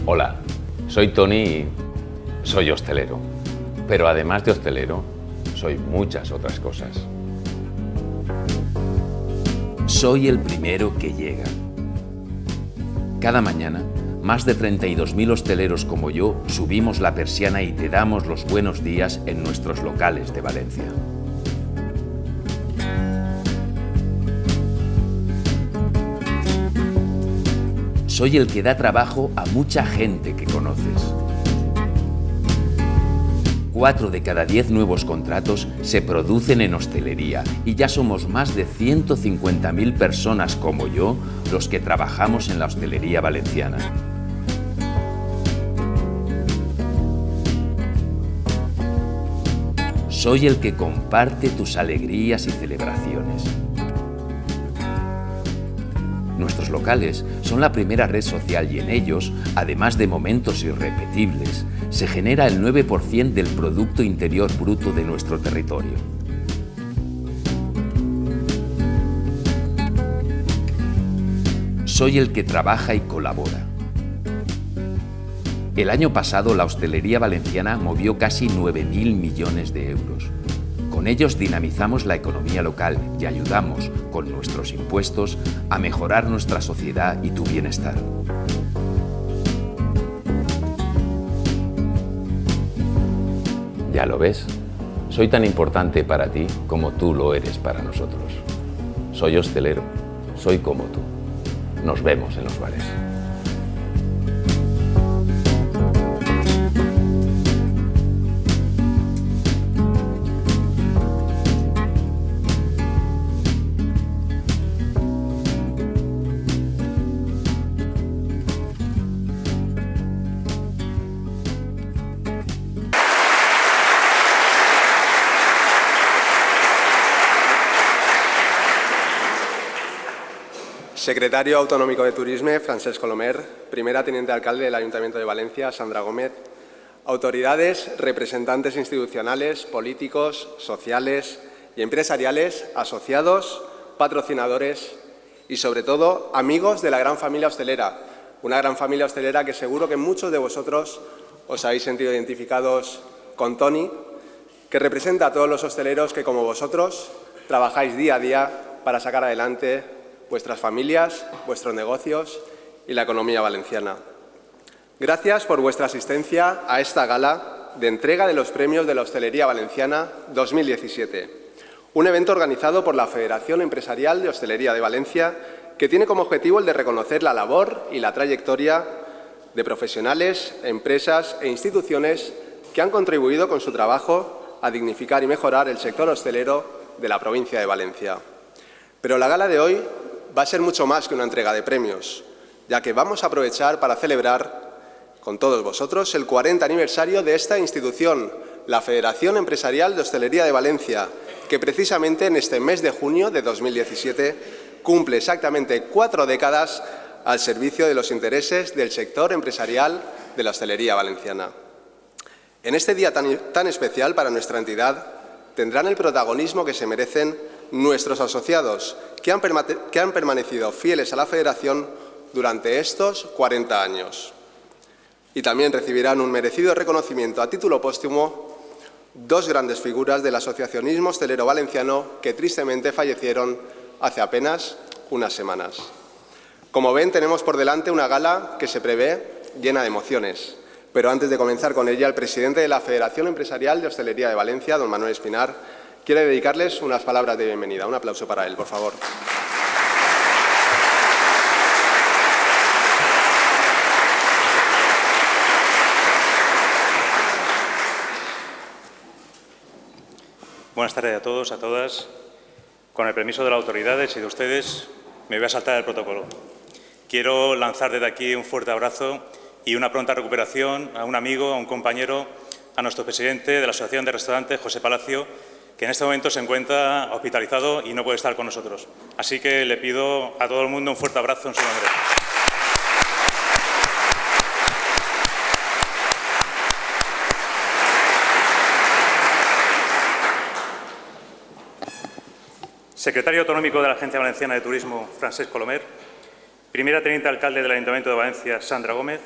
Hola, soy Toni y soy hostelero. Pero además de hostelero, soy muchas otras cosas. Soy el primero que llega. Cada mañana, más de 32.000 hosteleros como yo subimos la persiana y te damos los buenos días en nuestros locales de Valencia. Soy el que da trabajo a mucha gente que conoces. 4 de cada 10 nuevos contratos se producen en hostelería y ya somos más de 150.000 personas como yo los que trabajamos en la hostelería valenciana. Soy el que comparte tus alegrías y celebraciones. Nuestros locales son la primera red social y en ellos, además de momentos irrepetibles, se genera el 9% del Producto Interior Bruto de nuestro territorio. Soy el que trabaja y colabora. El año pasado la hostelería valenciana movió casi 9.000 millones de euros. Con ellos dinamizamos la economía local y ayudamos, con nuestros impuestos, a mejorar nuestra sociedad y tu bienestar. Ya lo ves, soy tan importante para ti como tú lo eres para nosotros. Soy hostelero, soy como tú. Nos vemos en los bares. Secretario Autonómico de Turismo, Francesc Colomer. Primera Teniente Alcalde del Ayuntamiento de Valencia, Sandra Gómez. Autoridades, representantes institucionales, políticos, sociales y empresariales, asociados, patrocinadores y, sobre todo, amigos de la gran familia hostelera. Una gran familia hostelera que seguro que muchos de vosotros os habéis sentido identificados con Toni, que representa a todos los hosteleros que, como vosotros, trabajáis día a día para sacar adelante vuestras familias, vuestros negocios y la economía valenciana. Gracias por vuestra asistencia a esta gala de entrega de los premios de la Hostelería Valenciana 2017, un evento organizado por la Federación Empresarial de Hostelería de Valencia que tiene como objetivo el de reconocer la labor y la trayectoria de profesionales, empresas e instituciones que han contribuido con su trabajo a dignificar y mejorar el sector hostelero de la provincia de Valencia. Pero la gala de hoy va a ser mucho más que una entrega de premios, ya que vamos a aprovechar para celebrar con todos vosotros el 40 aniversario de esta institución, la Federación Empresarial de Hostelería de Valencia, que precisamente en este mes de junio de 2017 cumple exactamente 4 décadas al servicio de los intereses del sector empresarial de la hostelería valenciana. En este día tan especial para nuestra entidad tendrán el protagonismo que se merecen nuestros asociados, que han permanecido fieles a la Federación durante estos 40 años. Y también recibirán un merecido reconocimiento a título póstumo 2 grandes figuras del asociacionismo hostelero valenciano que tristemente fallecieron hace apenas unas semanas. Como ven, tenemos por delante una gala que se prevé llena de emociones. Pero antes de comenzar con ella, el presidente de la Federación Empresarial de Hostelería de Valencia, don Manuel Espinar, quiere dedicarles unas palabras de bienvenida. Un aplauso para él, por favor. Buenas tardes a todos, a todas. Con el permiso de las autoridades y de ustedes, me voy a saltar el protocolo. Quiero lanzar desde aquí un fuerte abrazo y una pronta recuperación a un amigo, a un compañero, a nuestro presidente de la Asociación de Restaurantes, José Palacio, que en este momento se encuentra hospitalizado y no puede estar con nosotros. Así que le pido a todo el mundo un fuerte abrazo en su nombre. Secretario Autonómico de la Agencia Valenciana de Turismo, Francesc Colomer. Primera Teniente Alcalde del Ayuntamiento de Valencia, Sandra Gómez.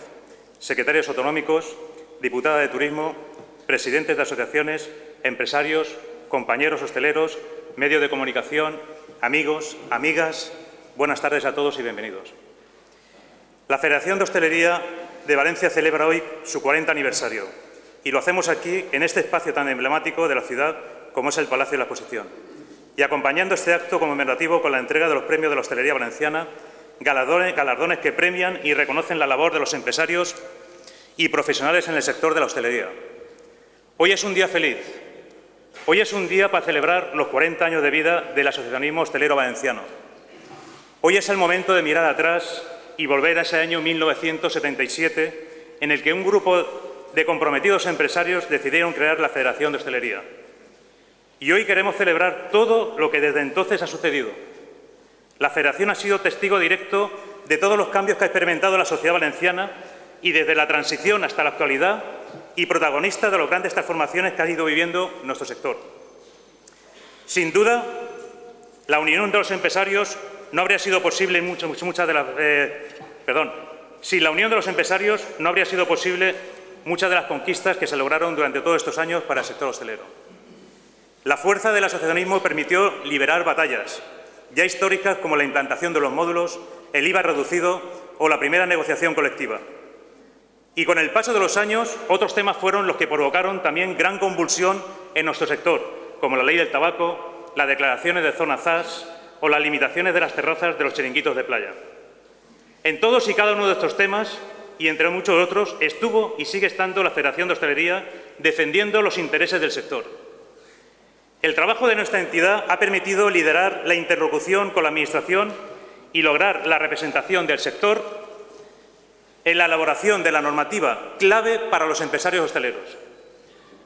secretarios autonómicos, diputada de Turismo, presidentes de asociaciones, empresarios, compañeros hosteleros, medios de comunicación, amigos, amigas, buenas tardes a todos y bienvenidos. La Federación de Hostelería de Valencia celebra hoy su 40 aniversario y lo hacemos aquí, en este espacio tan emblemático de la ciudad como es el Palacio de la Exposición. Y acompañando este acto conmemorativo con la entrega de los premios de la hostelería valenciana, galardones que premian y reconocen la labor de los empresarios y profesionales en el sector de la hostelería. Hoy es un día feliz. Hoy es un día para celebrar los 40 años de vida del asociacionismo hostelero valenciano. Hoy es el momento de mirar atrás y volver a ese año 1977 en el que un grupo de comprometidos empresarios decidieron crear la Federación de Hostelería. Y hoy queremos celebrar todo lo que desde entonces ha sucedido. La Federación ha sido testigo directo de todos los cambios que ha experimentado la sociedad valenciana y desde la transición hasta la actualidad y protagonista de las grandes transformaciones que ha ido viviendo nuestro sector. Sin duda, la unión de los empresarios no habría sido posible sin la unión de los empresarios no habría sido posible muchas de las conquistas que se lograron durante todos estos años para el sector hostelero. La fuerza del asociacionismo permitió liberar batallas, ya históricas como la implantación de los módulos, el IVA reducido o la primera negociación colectiva. Y con el paso de los años, otros temas fueron los que provocaron también gran convulsión en nuestro sector, como la ley del tabaco, las declaraciones de zona ZAS o las limitaciones de las terrazas de los chiringuitos de playa. En todos y cada uno de estos temas, y entre muchos otros, estuvo y sigue estando la Federación de Hostelería defendiendo los intereses del sector. El trabajo de nuestra entidad ha permitido liderar la interlocución con la Administración y lograr la representación del sector en la elaboración de la normativa clave para los empresarios hosteleros.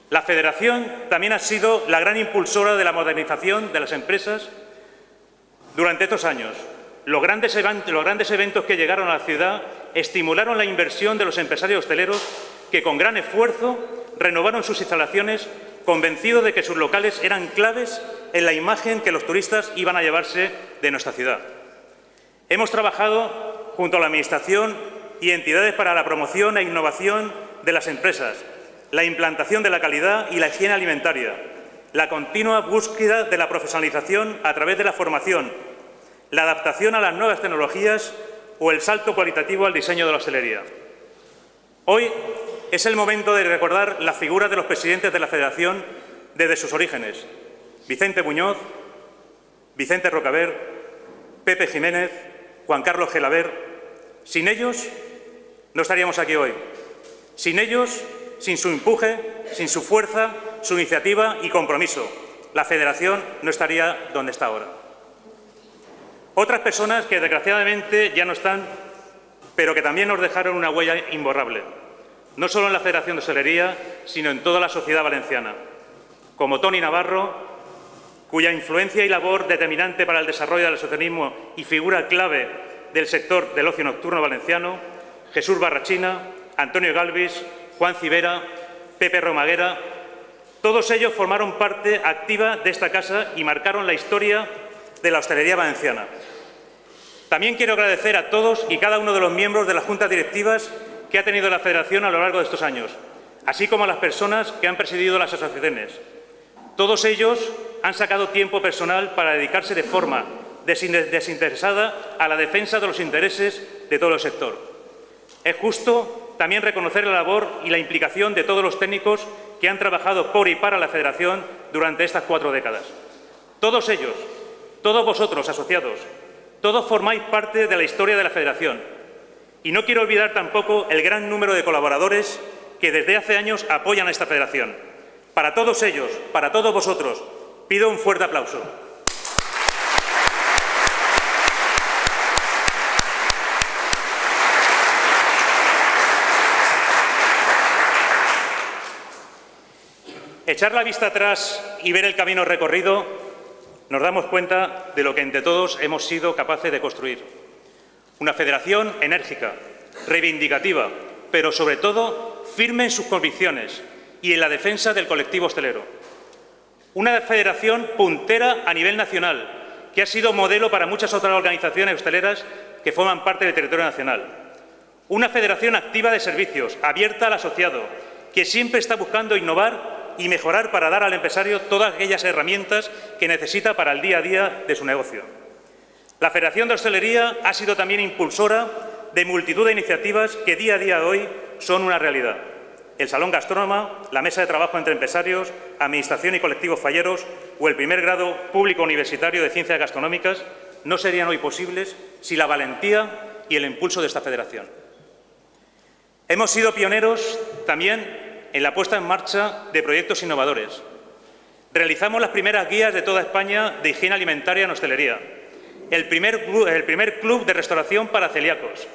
La Federación también ha sido la gran impulsora de la modernización de las empresas durante estos años. Los grandes eventos que llegaron a la ciudad estimularon la inversión de los empresarios hosteleros que, con gran esfuerzo, renovaron sus instalaciones convencidos de que sus locales eran claves en la imagen que los turistas iban a llevarse de nuestra ciudad. Hemos trabajado junto a la Administración y entidades para la promoción e innovación de las empresas, la implantación de la calidad y la higiene alimentaria, la continua búsqueda de la profesionalización a través de la formación, la adaptación a las nuevas tecnologías o el salto cualitativo al diseño de la hostelería. Hoy es el momento de recordar las figuras de los presidentes de la Federación desde sus orígenes: Vicente Muñoz, Vicente Rocaber, Pepe Jiménez, Juan Carlos Gelaber. Sin ellos no estaríamos aquí hoy. Sin ellos, sin su empuje, sin su fuerza, su iniciativa y compromiso, la Federación no estaría donde está ahora. Otras personas que desgraciadamente ya no están, pero que también nos dejaron una huella imborrable, no solo en la Federación de Hostelería, sino en toda la sociedad valenciana, como Toni Navarro, cuya influencia y labor determinante para el desarrollo del asociacionismo y figura clave del sector del ocio nocturno valenciano, Jesús Barrachina, Antonio Galvis, Juan Civera, Pepe Romaguera. Todos ellos formaron parte activa de esta casa y marcaron la historia de la hostelería valenciana. También quiero agradecer a todos y cada uno de los miembros de las juntas directivas que ha tenido la Federación a lo largo de estos años, así como a las personas que han presidido las asociaciones. Todos ellos han sacado tiempo personal para dedicarse de forma desinteresada a la defensa de los intereses de todo el sector. Es justo también reconocer la labor y la implicación de todos los técnicos que han trabajado por y para la Federación durante estas 4 décadas. Todos ellos, todos vosotros, asociados, todos formáis parte de la historia de la Federación. Y no quiero olvidar tampoco el gran número de colaboradores que desde hace años apoyan a esta Federación. Para todos ellos, para todos vosotros, pido un fuerte aplauso. Echar la vista atrás y ver el camino recorrido, nos damos cuenta de lo que entre todos hemos sido capaces de construir. Una federación enérgica, reivindicativa, pero sobre todo firme en sus convicciones y en la defensa del colectivo hostelero. Una federación puntera a nivel nacional, que ha sido modelo para muchas otras organizaciones hosteleras que forman parte del territorio nacional. Una federación activa de servicios, abierta al asociado, que siempre está buscando innovar y mejorar para dar al empresario todas aquellas herramientas que necesita para el día a día de su negocio. La Federación de Hostelería ha sido también impulsora de multitud de iniciativas que día a día hoy son una realidad. El Salón Gastrónoma, la Mesa de Trabajo entre Empresarios, Administración y Colectivos Falleros o el primer grado público universitario de Ciencias Gastronómicas no serían hoy posibles sin la valentía y el impulso de esta federación. Hemos sido pioneros también en la puesta en marcha de proyectos innovadores. Realizamos las primeras guías de toda España de higiene alimentaria en hostelería, el primer club de restauración para celíacos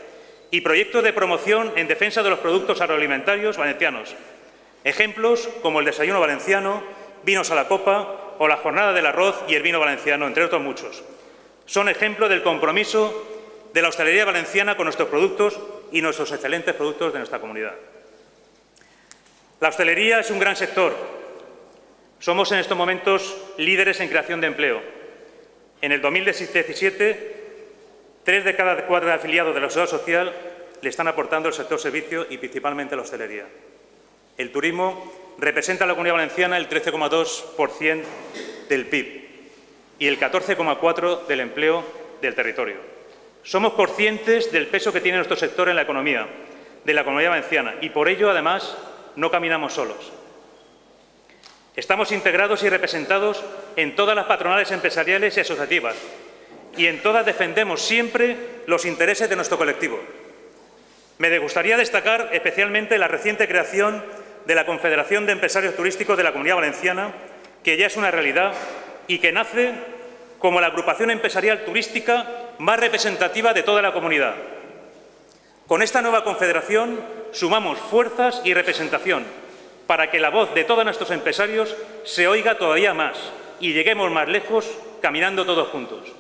y proyectos de promoción en defensa de los productos agroalimentarios valencianos. Ejemplos como el desayuno valenciano, vinos a la copa o la jornada del arroz y el vino valenciano, entre otros muchos. Son ejemplos del compromiso de la hostelería valenciana con nuestros productos y nuestros excelentes productos de nuestra comunidad. La hostelería es un gran sector. Somos en estos momentos líderes en creación de empleo. En el 2017, 3 de cada 4 afiliados de la seguridad social le están aportando el sector servicio y principalmente la hostelería. El turismo representa en la Comunidad Valenciana el 13,2% del PIB y el 14,4% del empleo del territorio. Somos conscientes del peso que tiene nuestro sector en la economía de la Comunidad Valenciana y por ello, además, no caminamos solos. Estamos integrados y representados en todas las patronales empresariales y asociativas y en todas defendemos siempre los intereses de nuestro colectivo. Me gustaría destacar especialmente la reciente creación de la Confederación de Empresarios Turísticos de la Comunidad Valenciana, que ya es una realidad y que nace como la agrupación empresarial turística más representativa de toda la comunidad. Con esta nueva confederación sumamos fuerzas y representación para que la voz de todos nuestros empresarios se oiga todavía más y lleguemos más lejos caminando todos juntos.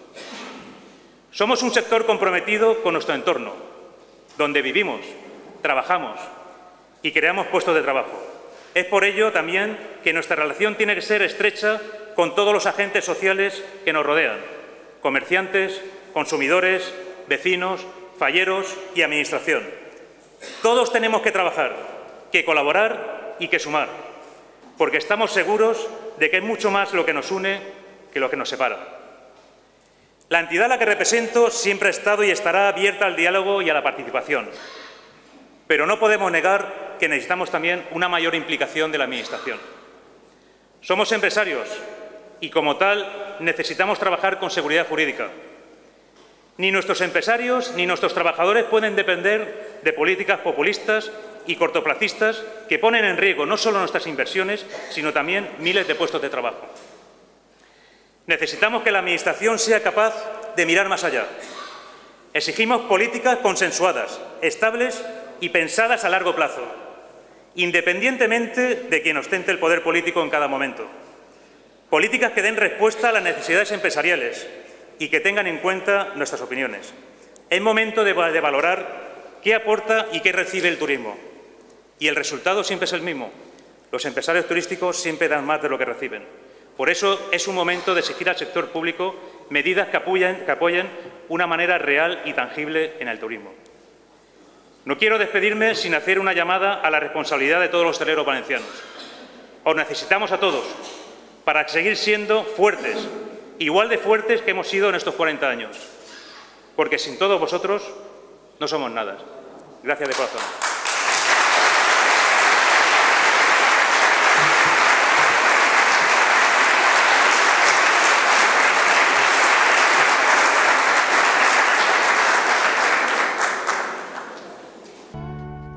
Somos un sector comprometido con nuestro entorno, donde vivimos, trabajamos y creamos puestos de trabajo. Es por ello también que nuestra relación tiene que ser estrecha con todos los agentes sociales que nos rodean, comerciantes, consumidores, vecinos, falleros y administración. Todos tenemos que trabajar, que colaborar y que sumar, porque estamos seguros de que es mucho más lo que nos une que lo que nos separa. La entidad a la que represento siempre ha estado y estará abierta al diálogo y a la participación, pero no podemos negar que necesitamos también una mayor implicación de la Administración. Somos empresarios y, como tal, necesitamos trabajar con seguridad jurídica. Ni nuestros empresarios ni nuestros trabajadores pueden depender de políticas populistas y cortoplacistas que ponen en riesgo no solo nuestras inversiones, sino también miles de puestos de trabajo. Necesitamos que la Administración sea capaz de mirar más allá. Exigimos políticas consensuadas, estables y pensadas a largo plazo, independientemente de quien ostente el poder político en cada momento. Políticas que den respuesta a las necesidades empresariales y que tengan en cuenta nuestras opiniones. Es momento de valorar qué aporta y qué recibe el turismo. Y el resultado siempre es el mismo. Los empresarios turísticos siempre dan más de lo que reciben. Por eso es un momento de exigir al sector público medidas que apoyen una manera real y tangible en el turismo. No quiero despedirme sin hacer una llamada a la responsabilidad de todos los hosteleros valencianos. Os necesitamos a todos para seguir siendo fuertes, igual de fuertes que hemos sido en estos 40 años, porque sin todos vosotros no somos nada. Gracias de corazón.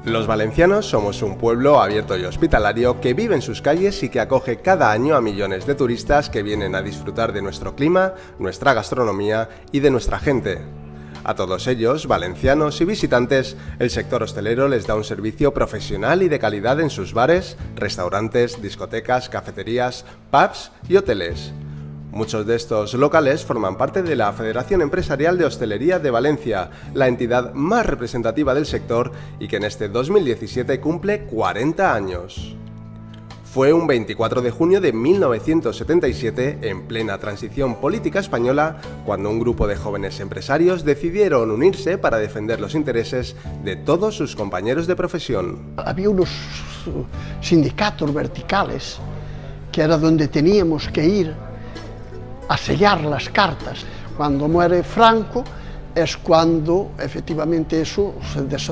Los valencianos somos un pueblo abierto y hospitalario que vive en sus calles y que acoge cada año a millones de turistas que vienen a disfrutar de nuestro clima, nuestra gastronomía y de nuestra gente. A todos ellos, valencianos y visitantes, el sector hostelero les da un servicio profesional y de calidad en sus bares, restaurantes, discotecas, cafeterías, pubs y hoteles. Muchos de estos locales forman parte de la Federación Empresarial de Hostelería de Valencia, la entidad más representativa del sector y que en este 2017 cumple 40 años. Fue un 24 de junio de 1977, en plena transición política española, cuando un grupo de jóvenes empresarios decidieron unirse para defender los intereses de todos sus compañeros de profesión. Había unos sindicatos verticales, que era donde teníamos que ir a sellar las cartas. Cuando muere Franco es cuando efectivamente eso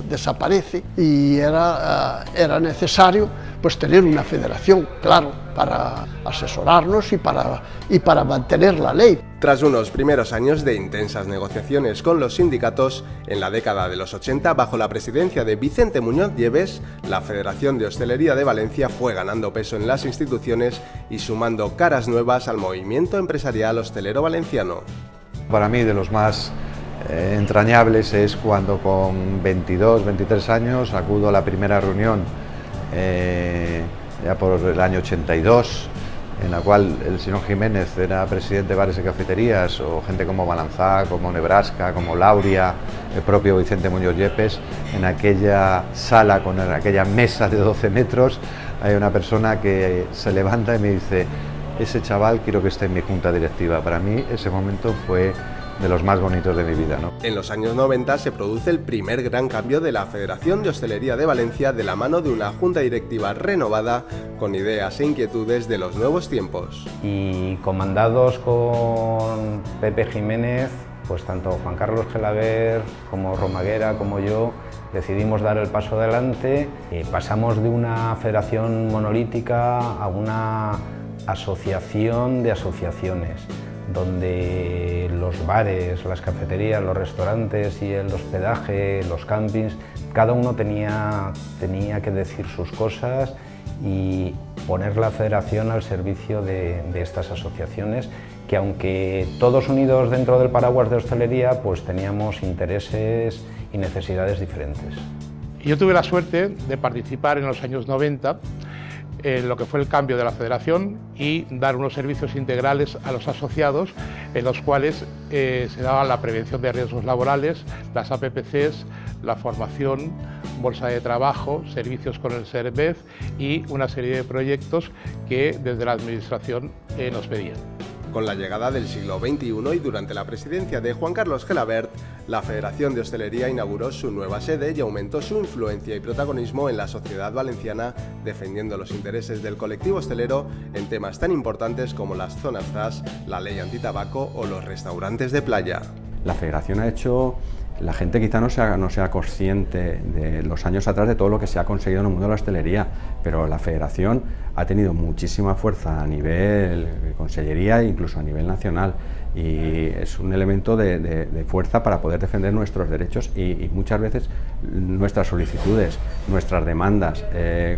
desaparece y era necesario pues tener una federación, claro, para asesorarnos y para mantener la ley. Tras unos primeros años de intensas negociaciones con los sindicatos, en la década de los 80, bajo la presidencia de Vicente Muñoz Lleves, la Federación de Hostelería de Valencia fue ganando peso en las instituciones y sumando caras nuevas al movimiento empresarial hostelero valenciano. Para mí, de los más entrañables es cuando con 22, 23 años acudo a la primera reunión ya por el año 82, en la cual el señor Jiménez era presidente de bares y cafeterías, o gente como Balanzá, como Nebraska, como Lauria, el propio Vicente Muñoz Yepes. En aquella sala, con aquella mesa de 12 metros, hay una persona que se levanta y me dice: ese chaval quiero que esté en mi junta directiva. Para mí ese momento fue de los más bonitos de mi vida, ¿no? En los años 90 se produce el primer gran cambio de la Federación de Hostelería de Valencia de la mano de una junta directiva renovada con ideas e inquietudes de los nuevos tiempos. Y comandados con Pepe Jiménez, pues tanto Juan Carlos Gelabert como Romaguera como yo decidimos dar el paso adelante. Pasamos de una federación monolítica a una asociación de asociaciones, donde los bares, las cafeterías, los restaurantes y el hospedaje, los campings, cada uno tenía que decir sus cosas y poner la federación al servicio de estas asociaciones, que aunque todos unidos dentro del paraguas de hostelería, pues teníamos intereses y necesidades diferentes. Yo tuve la suerte de participar en los años 90 en lo que fue el cambio de la federación y dar unos servicios integrales a los asociados, en los cuales se daba la prevención de riesgos laborales, las APPCs, la formación, bolsa de trabajo, servicios con el SERVEZ y una serie de proyectos que desde la administración nos pedían. Con la llegada del siglo XXI y durante la presidencia de Juan Carlos Gelabert, la Federación de Hostelería inauguró su nueva sede y aumentó su influencia y protagonismo en la sociedad valenciana, defendiendo los intereses del colectivo hostelero en temas tan importantes como las zonas ZAS, la ley antitabaco o los restaurantes de playa. La Federación ha hecho... La gente quizá no sea consciente de los años atrás de todo lo que se ha conseguido en el mundo de la hostelería, pero la Federación ha tenido muchísima fuerza a nivel consellería e incluso a nivel nacional, y es un elemento de fuerza para poder defender nuestros derechos y muchas veces nuestras solicitudes, nuestras demandas.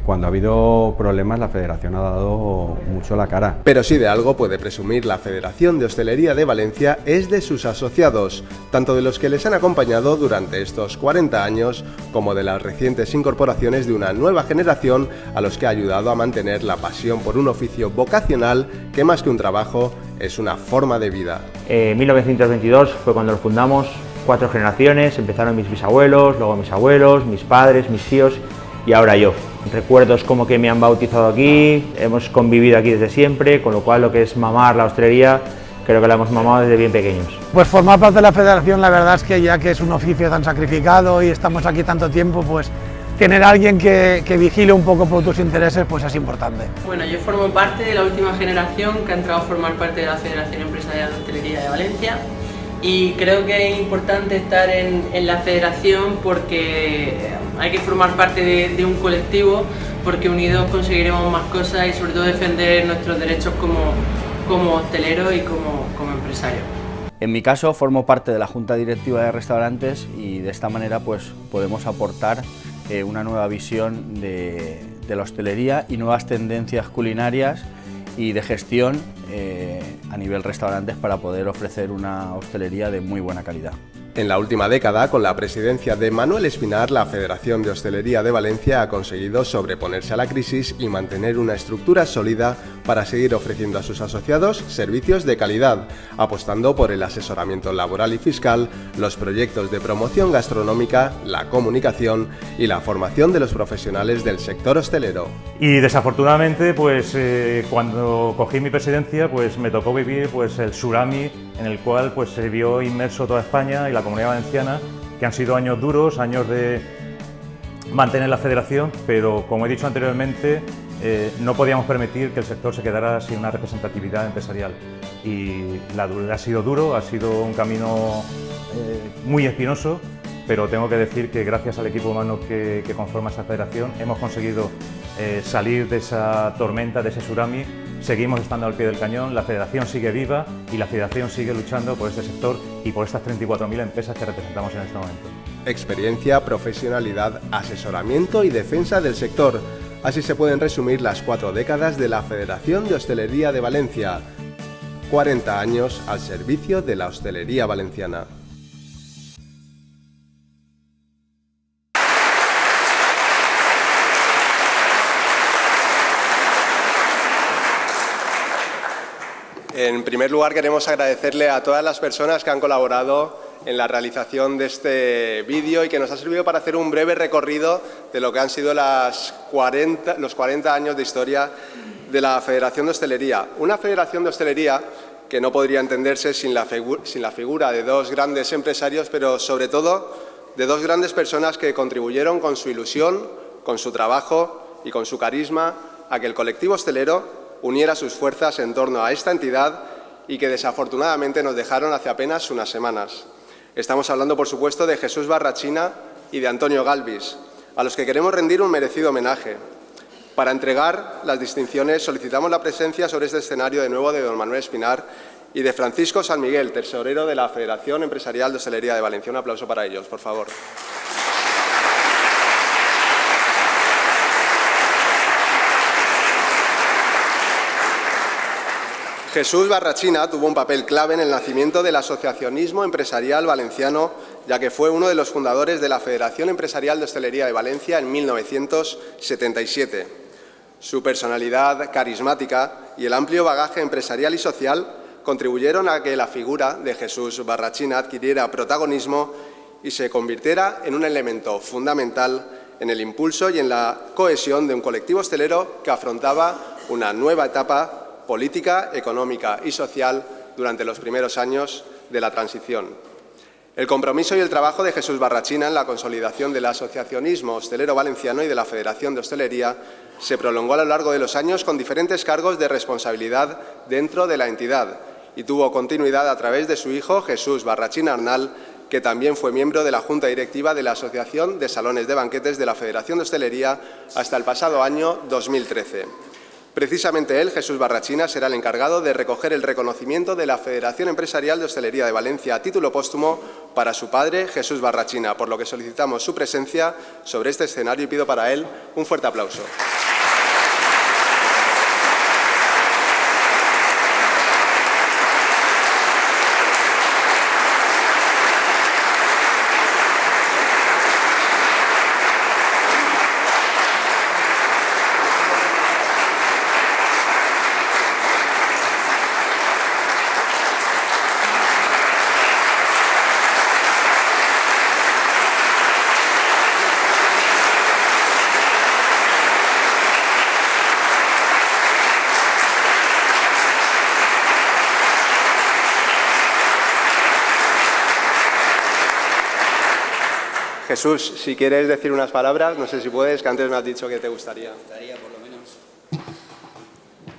Cuando ha habido problemas, la Federación ha dado mucho la cara. Pero si de algo puede presumir la Federación de Hostelería de Valencia es de sus asociados, tanto de los que les han acompañado durante estos 40 años como de las recientes incorporaciones de una nueva generación a los que ha ayudado a mantener la pasión por un oficio vocacional que, más que un trabajo, es una forma de vida. 1922 fue cuando lo fundamos, 4 generaciones, empezaron mis bisabuelos, luego mis abuelos, mis padres, mis tíos y ahora yo. Recuerdos como que me han bautizado aquí, hemos convivido aquí desde siempre, con lo cual lo que es mamar la hostelería, creo que la hemos mamado desde bien pequeños. Pues formar parte de la federación, la verdad es que ya que es un oficio tan sacrificado y estamos aquí tanto tiempo, pues tener a alguien que vigile un poco por tus intereses, pues es importante. Bueno, yo formo parte de la última generación que ha entrado a formar parte de la Federación Empresarial de Hostelería de Valencia, y creo que es importante estar en la federación porque hay que formar parte de un colectivo, porque unidos conseguiremos más cosas y sobre todo defender nuestros derechos como hosteleros y como empresarios. En mi caso formo parte de la Junta Directiva de Restaurantes y de esta manera pues podemos aportar una nueva visión de la hostelería y nuevas tendencias culinarias y de gestión a nivel restaurantes para poder ofrecer una hostelería de muy buena calidad. En la última década, con la presidencia de Manuel Espinar, la Federación de Hostelería de Valencia ha conseguido sobreponerse a la crisis y mantener una estructura sólida para seguir ofreciendo a sus asociados servicios de calidad, apostando por el asesoramiento laboral y fiscal, los proyectos de promoción gastronómica, la comunicación y la formación de los profesionales del sector hostelero. Y desafortunadamente, pues cuando cogí mi presidencia, pues me tocó vivir pues el tsunami en el cual pues se vio inmerso toda España y la Comunidad Valenciana, que han sido años duros, años de mantener la federación, pero como he dicho anteriormente, no podíamos permitir que el sector se quedara sin una representatividad empresarial. Y ha sido duro, ha sido un camino muy espinoso, pero tengo que decir que gracias al equipo humano que conforma esa federación hemos conseguido salir de esa tormenta, de ese tsunami. Seguimos estando al pie del cañón, la federación sigue viva y la federación sigue luchando por este sector y por estas 34.000 empresas que representamos en este momento. Experiencia, profesionalidad, asesoramiento y defensa del sector. Así se pueden resumir las 4 décadas de la Federación de Hostelería de Valencia. 40 años al servicio de la hostelería valenciana. En primer lugar, queremos agradecerle a todas las personas que han colaborado en la realización de este vídeo y que nos ha servido para hacer un breve recorrido de lo que han sido los 40 años de historia de la Federación de Hostelería. Una federación de hostelería que no podría entenderse sin la figura de 2 grandes empresarios, pero sobre todo de 2 grandes personas que contribuyeron con su ilusión, con su trabajo y con su carisma a que el colectivo hostelero uniera sus fuerzas en torno a esta entidad y que desafortunadamente nos dejaron hace apenas unas semanas. Estamos hablando, por supuesto, de Jesús Barrachina y de Antonio Galvis, a los que queremos rendir un merecido homenaje. Para entregar las distinciones solicitamos la presencia sobre este escenario de nuevo de don Manuel Espinar y de Francisco San Miguel, tesorero de la Federación Empresarial de Hostelería de Valencia. Un aplauso para ellos, por favor. Jesús Barrachina tuvo un papel clave en el nacimiento del asociacionismo empresarial valenciano, ya que fue uno de los fundadores de la Federación Empresarial de Hostelería de Valencia en 1977. Su personalidad carismática y el amplio bagaje empresarial y social contribuyeron a que la figura de Jesús Barrachina adquiriera protagonismo y se convirtiera en un elemento fundamental en el impulso y en la cohesión de un colectivo hostelero que afrontaba una nueva etapa política, económica y social durante los primeros años de la transición. El compromiso y el trabajo de Jesús Barrachina en la consolidación del asociacionismo hostelero valenciano y de la Federación de Hostelería se prolongó a lo largo de los años con diferentes cargos de responsabilidad dentro de la entidad y tuvo continuidad a través de su hijo Jesús Barrachina Arnal, que también fue miembro de la Junta Directiva de la Asociación de Salones de Banquetes de la Federación de Hostelería hasta el pasado año 2013. Precisamente él, Jesús Barrachina, será el encargado de recoger el reconocimiento de la Federación Empresarial de Hostelería de Valencia a título póstumo para su padre, Jesús Barrachina, por lo que solicitamos su presencia sobre este escenario y pido para él un fuerte aplauso. Jesús, si quieres decir unas palabras, no sé si puedes, que antes me has dicho que te gustaría. Por lo menos.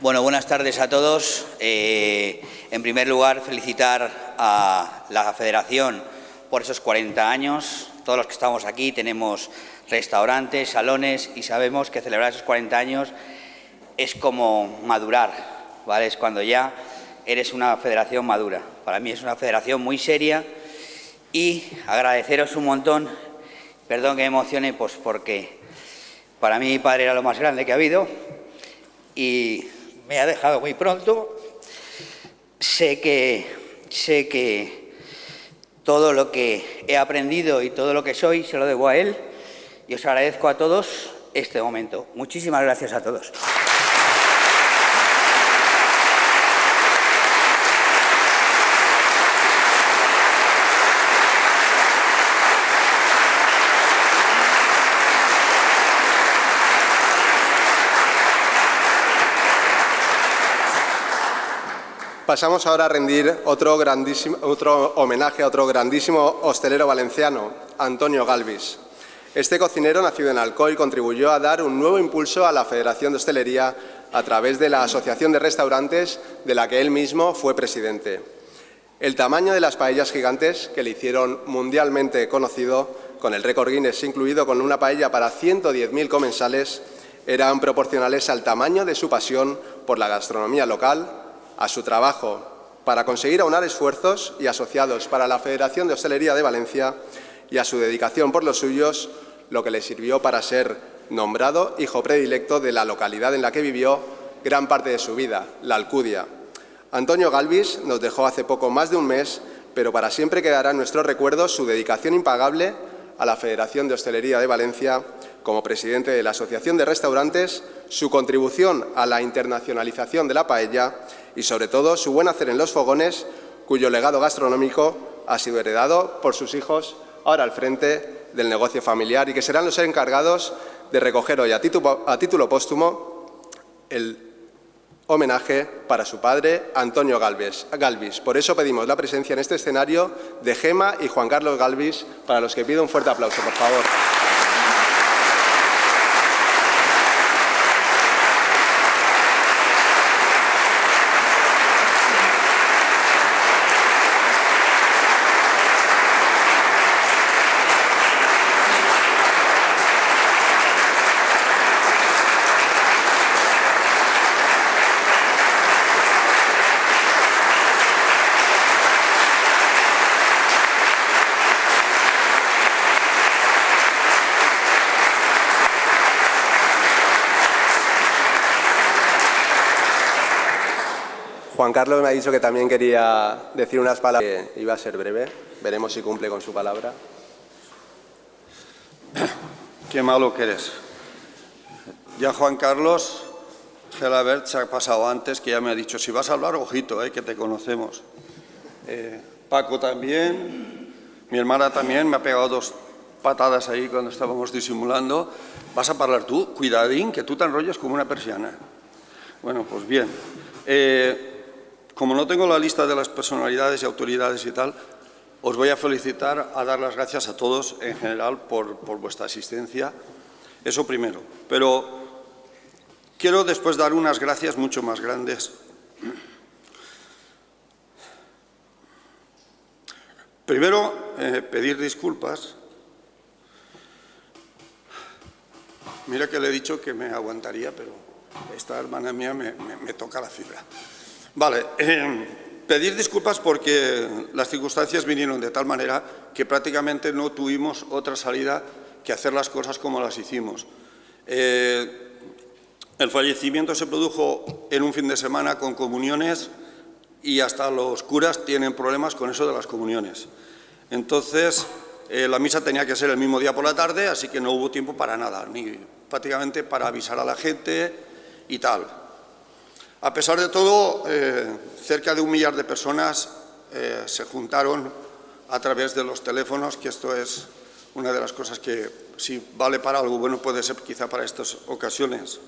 Bueno, buenas tardes a todos. En primer lugar, felicitar a la Federación por esos 40 años. Todos los que estamos aquí tenemos restaurantes, salones y sabemos que celebrar esos 40 años es como madurar, ¿vale? Es cuando ya eres una federación madura. Para mí es una federación muy seria y agradeceros un montón. Perdón que me emocione, pues porque para mí mi padre era lo más grande que ha habido y me ha dejado muy pronto. Sé que todo lo que he aprendido y todo lo que soy se lo debo a él y os agradezco a todos este momento. Muchísimas gracias a todos. Pasamos ahora a rendir otro homenaje a otro grandísimo hostelero valenciano, Antonio Galvis. Este cocinero, nacido en Alcoy, contribuyó a dar un nuevo impulso a la Federación de Hostelería a través de la Asociación de Restaurantes, de la que él mismo fue presidente. El tamaño de las paellas gigantes, que le hicieron mundialmente conocido, con el récord Guinness incluido, con una paella para 110.000 comensales, eran proporcionales al tamaño de su pasión por la gastronomía local, a su trabajo para conseguir aunar esfuerzos y asociados para la Federación de Hostelería de Valencia y a su dedicación por los suyos, lo que le sirvió para ser nombrado hijo predilecto de la localidad en la que vivió gran parte de su vida, la Alcudia. Antonio Galvis nos dejó hace poco más de un mes, pero para siempre quedará en nuestros recuerdos su dedicación impagable a la Federación de Hostelería de Valencia como presidente de la Asociación de Restaurantes, su contribución a la internacionalización de la paella y, sobre todo, su buen hacer en los fogones, cuyo legado gastronómico ha sido heredado por sus hijos, ahora al frente del negocio familiar, y que serán los encargados de recoger hoy a título póstumo el homenaje para su padre, Antonio Galvis. Por eso pedimos la presencia en este escenario de Gema y Juan Carlos Galvis, para los que pido un fuerte aplauso, por favor. Juan Carlos me ha dicho que también quería decir unas palabras, que iba a ser breve. Veremos si cumple con su palabra. Qué malo que eres. Ya Juan Carlos Gelabert se ha pasado antes, que ya me ha dicho, si vas a hablar, ojito, que te conocemos. Paco también, mi hermana también, me ha pegado 2 patadas ahí cuando estábamos disimulando. Vas a hablar tú, cuidadín, que tú te enrollas como una persiana. Bueno, pues bien. Como no tengo la lista de las personalidades y autoridades y tal, os voy a felicitar, a dar las gracias a todos en general por vuestra asistencia. Eso primero. Pero quiero después dar unas gracias mucho más grandes. Primero, pedir disculpas. Mira que le he dicho que me aguantaría, pero esta hermana mía me toca la fibra. Vale, pedir disculpas porque las circunstancias vinieron de tal manera que prácticamente no tuvimos otra salida que hacer las cosas como las hicimos. El fallecimiento se produjo en un fin de semana con comuniones y hasta los curas tienen problemas con eso de las comuniones. Entonces, la misa tenía que ser el mismo día por la tarde, así que no hubo tiempo para nada, ni prácticamente para avisar a la gente y tal. A pesar de todo, cerca de 1 millar de personas se juntaron a través de los teléfonos, que esto es una de las cosas que, si vale para algo bueno, puede ser quizá para estas ocasiones.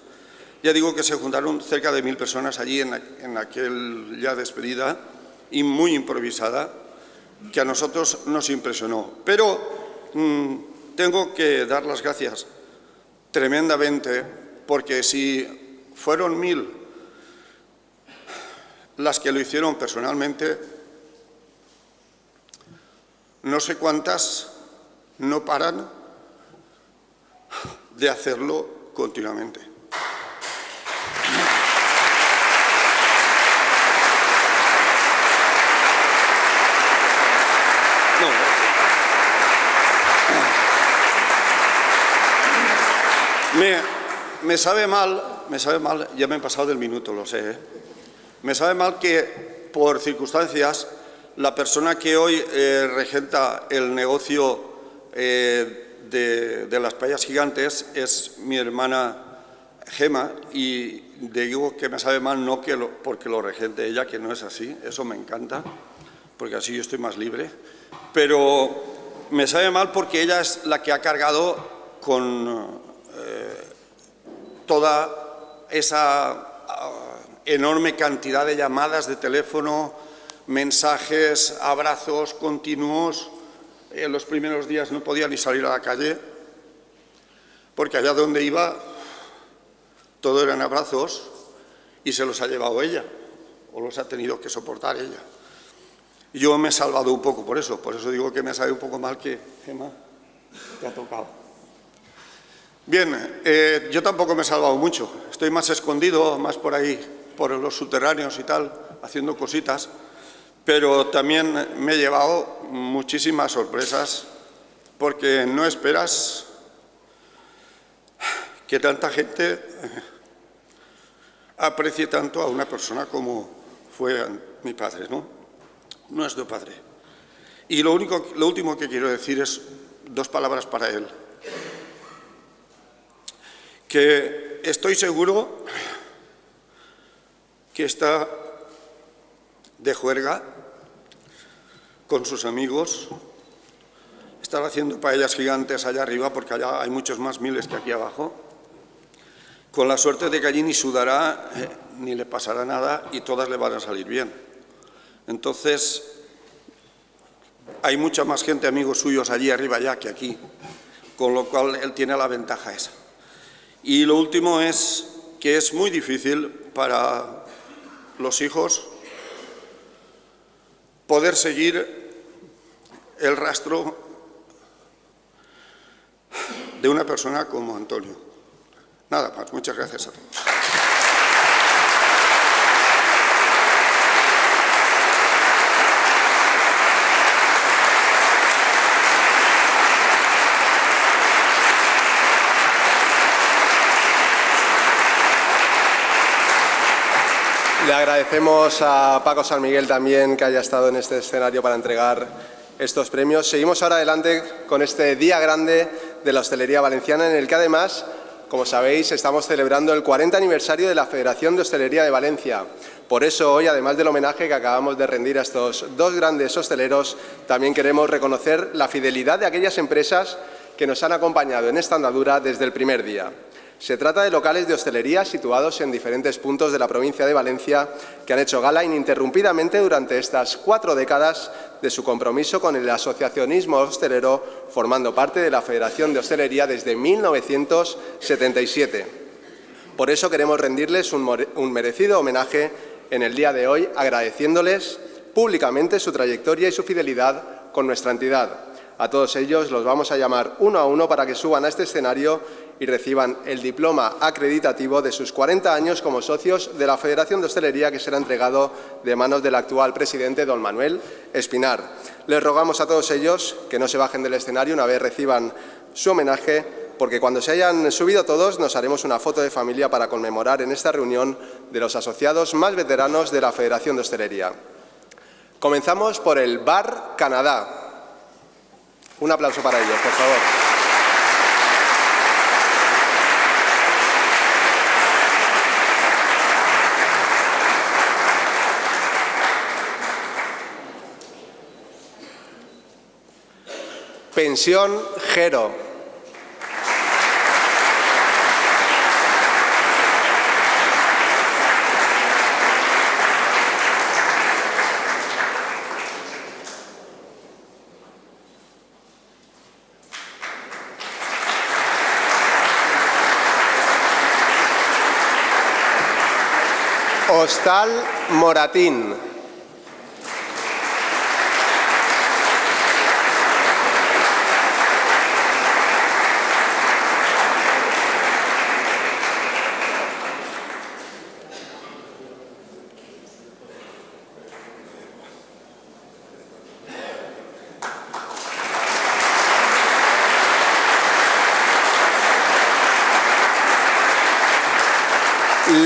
Ya digo que se juntaron cerca de 1000 personas allí en aquel ya despedida, y muy improvisada, que a nosotros nos impresionó. Pero tengo que dar las gracias tremendamente, porque si fueron 1000 las que lo hicieron personalmente, no sé cuántas no paran de hacerlo continuamente. Me sabe mal, ya me he pasado del minuto, lo sé, Me sabe mal que, por circunstancias, la persona que hoy regenta el negocio de las paellas gigantes es mi hermana Gema, y digo que me sabe mal no porque lo regente ella, que no es así, eso me encanta, porque así yo estoy más libre, pero me sabe mal porque ella es la que ha cargado con toda esa enorme cantidad de llamadas de teléfono, mensajes, abrazos continuos. En los primeros días no podía ni salir a la calle, porque allá donde iba todo eran abrazos y se los ha llevado ella, o los ha tenido que soportar ella. Yo me he salvado un poco por eso digo que me ha salido un poco mal que, Gemma, te ha tocado. Bien, yo tampoco me he salvado mucho, estoy más escondido, más por ahí, por los subterráneos y tal, haciendo cositas, pero también me he llevado muchísimas sorpresas, porque no esperas que tanta gente aprecie tanto a una persona como fue mi padre, ¿no? Nuestro padre. Y lo último que quiero decir es 2 palabras para él. Que estoy seguro que está de juerga con sus amigos, estar haciendo paellas gigantes allá arriba, porque allá hay muchos más miles que aquí abajo, con la suerte de que allí ni sudará, ni le pasará nada y todas le van a salir bien. Entonces, hay mucha más gente, amigos suyos, allí arriba ya que aquí, con lo cual él tiene la ventaja esa. Y lo último es que es muy difícil para los hijos poder seguir el rastro de una persona como Antonio. Nada más, muchas gracias a todos. Le agradecemos a Paco San Miguel también que haya estado en este escenario para entregar estos premios. Seguimos ahora adelante con este día grande de la hostelería valenciana, en el que además, como sabéis, estamos celebrando el 40 aniversario de la Federación de Hostelería de Valencia. Por eso hoy, además del homenaje que acabamos de rendir a estos 2 grandes hosteleros, también queremos reconocer la fidelidad de aquellas empresas que nos han acompañado en esta andadura desde el primer día. Se trata de locales de hostelería situados en diferentes puntos de la provincia de Valencia que han hecho gala ininterrumpidamente durante estas 4 décadas de su compromiso con el asociacionismo hostelero, formando parte de la Federación de Hostelería desde 1977. Por eso queremos rendirles un merecido homenaje en el día de hoy, agradeciéndoles públicamente su trayectoria y su fidelidad con nuestra entidad. A todos ellos los vamos a llamar uno a uno para que suban a este escenario y reciban el diploma acreditativo de sus 40 años como socios de la Federación de Hostelería, que será entregado de manos del actual presidente, don Manuel Espinar. Les rogamos a todos ellos que no se bajen del escenario una vez reciban su homenaje, porque cuando se hayan subido todos nos haremos una foto de familia para conmemorar en esta reunión de los asociados más veteranos de la Federación de Hostelería. Comenzamos por el Bar Canadá. Un aplauso para ellos, por favor. Pensión Gero. Hostal Moratín.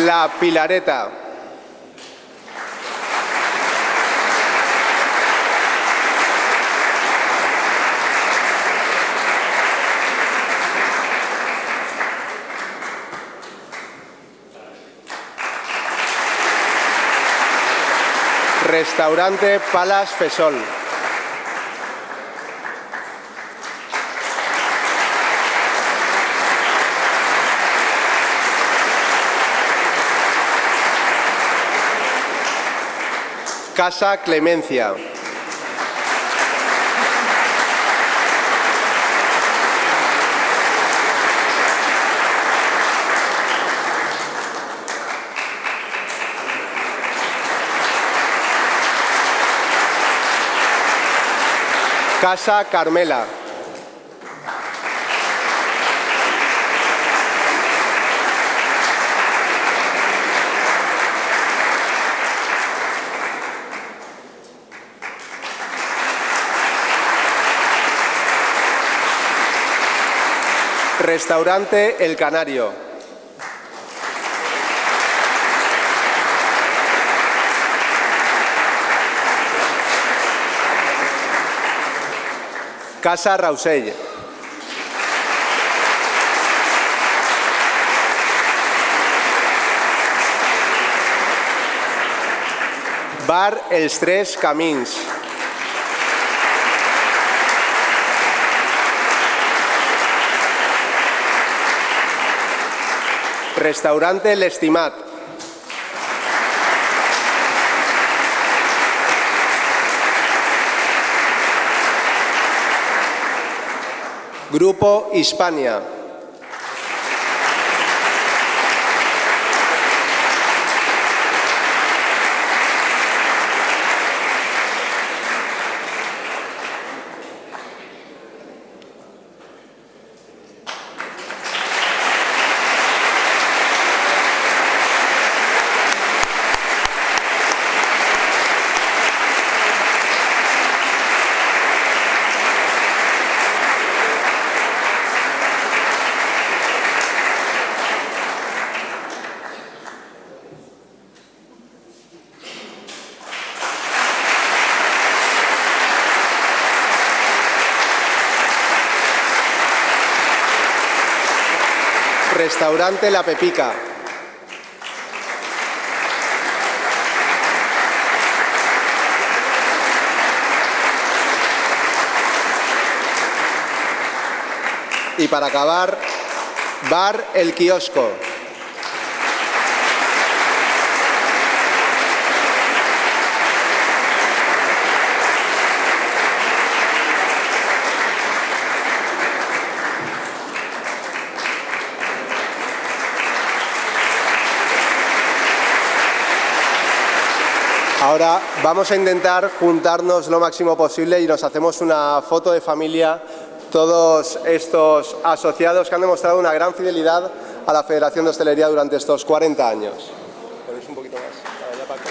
La Pilareta. Restaurante Palas Fesol. Casa Clemencia. Casa Carmela. Restaurante El Canario. Casa Rausell. Bar Els Tres Camins. Restaurante L'Estimat. Grupo Hispania. Restaurante La Pepica. Y para acabar, Bar El Kiosco. Ahora vamos a intentar juntarnos lo máximo posible y nos hacemos una foto de familia, todos estos asociados que han demostrado una gran fidelidad a la Federación de Hostelería durante estos 40 años. ¿Ponéis un poquito más? Allá para acá.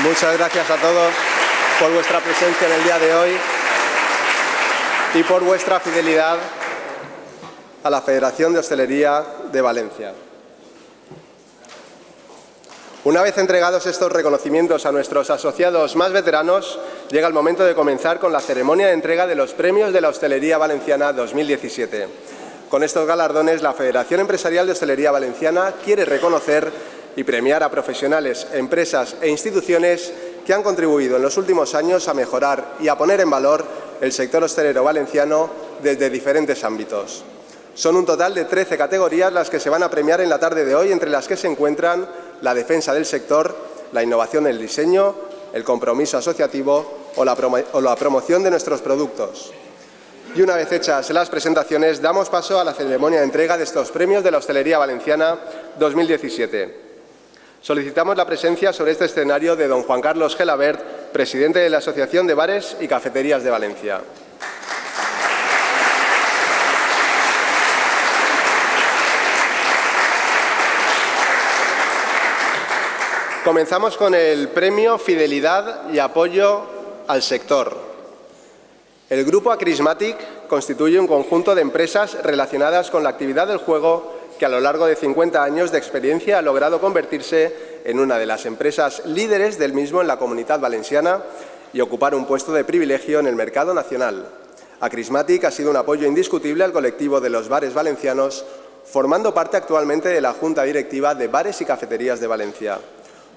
Muchas gracias a todos por vuestra presencia en el día de hoy y por vuestra fidelidad a la Federación de Hostelería de Valencia. Una vez entregados estos reconocimientos a nuestros asociados más veteranos, llega el momento de comenzar con la ceremonia de entrega de los premios de la Hostelería Valenciana 2017. Con estos galardones, la Federación Empresarial de Hostelería Valenciana quiere reconocer y premiar a profesionales, empresas e instituciones que han contribuido en los últimos años a mejorar y a poner en valor el sector hostelero valenciano desde diferentes ámbitos. Son un total de 13 categorías las que se van a premiar en la tarde de hoy, entre las que se encuentran la defensa del sector, la innovación del diseño, el compromiso asociativo o la promoción de nuestros productos. Y una vez hechas las presentaciones, damos paso a la ceremonia de entrega de estos premios de la Hostelería Valenciana 2017. Solicitamos la presencia sobre este escenario de don Juan Carlos Gelabert, presidente de la Asociación de Bares y Cafeterías de Valencia. Comenzamos con el premio Fidelidad y Apoyo al Sector. El Grupo Acrismatic constituye un conjunto de empresas relacionadas con la actividad del juego que a lo largo de 50 años de experiencia ha logrado convertirse en una de las empresas líderes del mismo en la Comunitat Valenciana y ocupar un puesto de privilegio en el mercado nacional. Acrismatic ha sido un apoyo indiscutible al colectivo de los bares valencianos, formando parte actualmente de la Junta Directiva de Bares y Cafeterías de Valencia.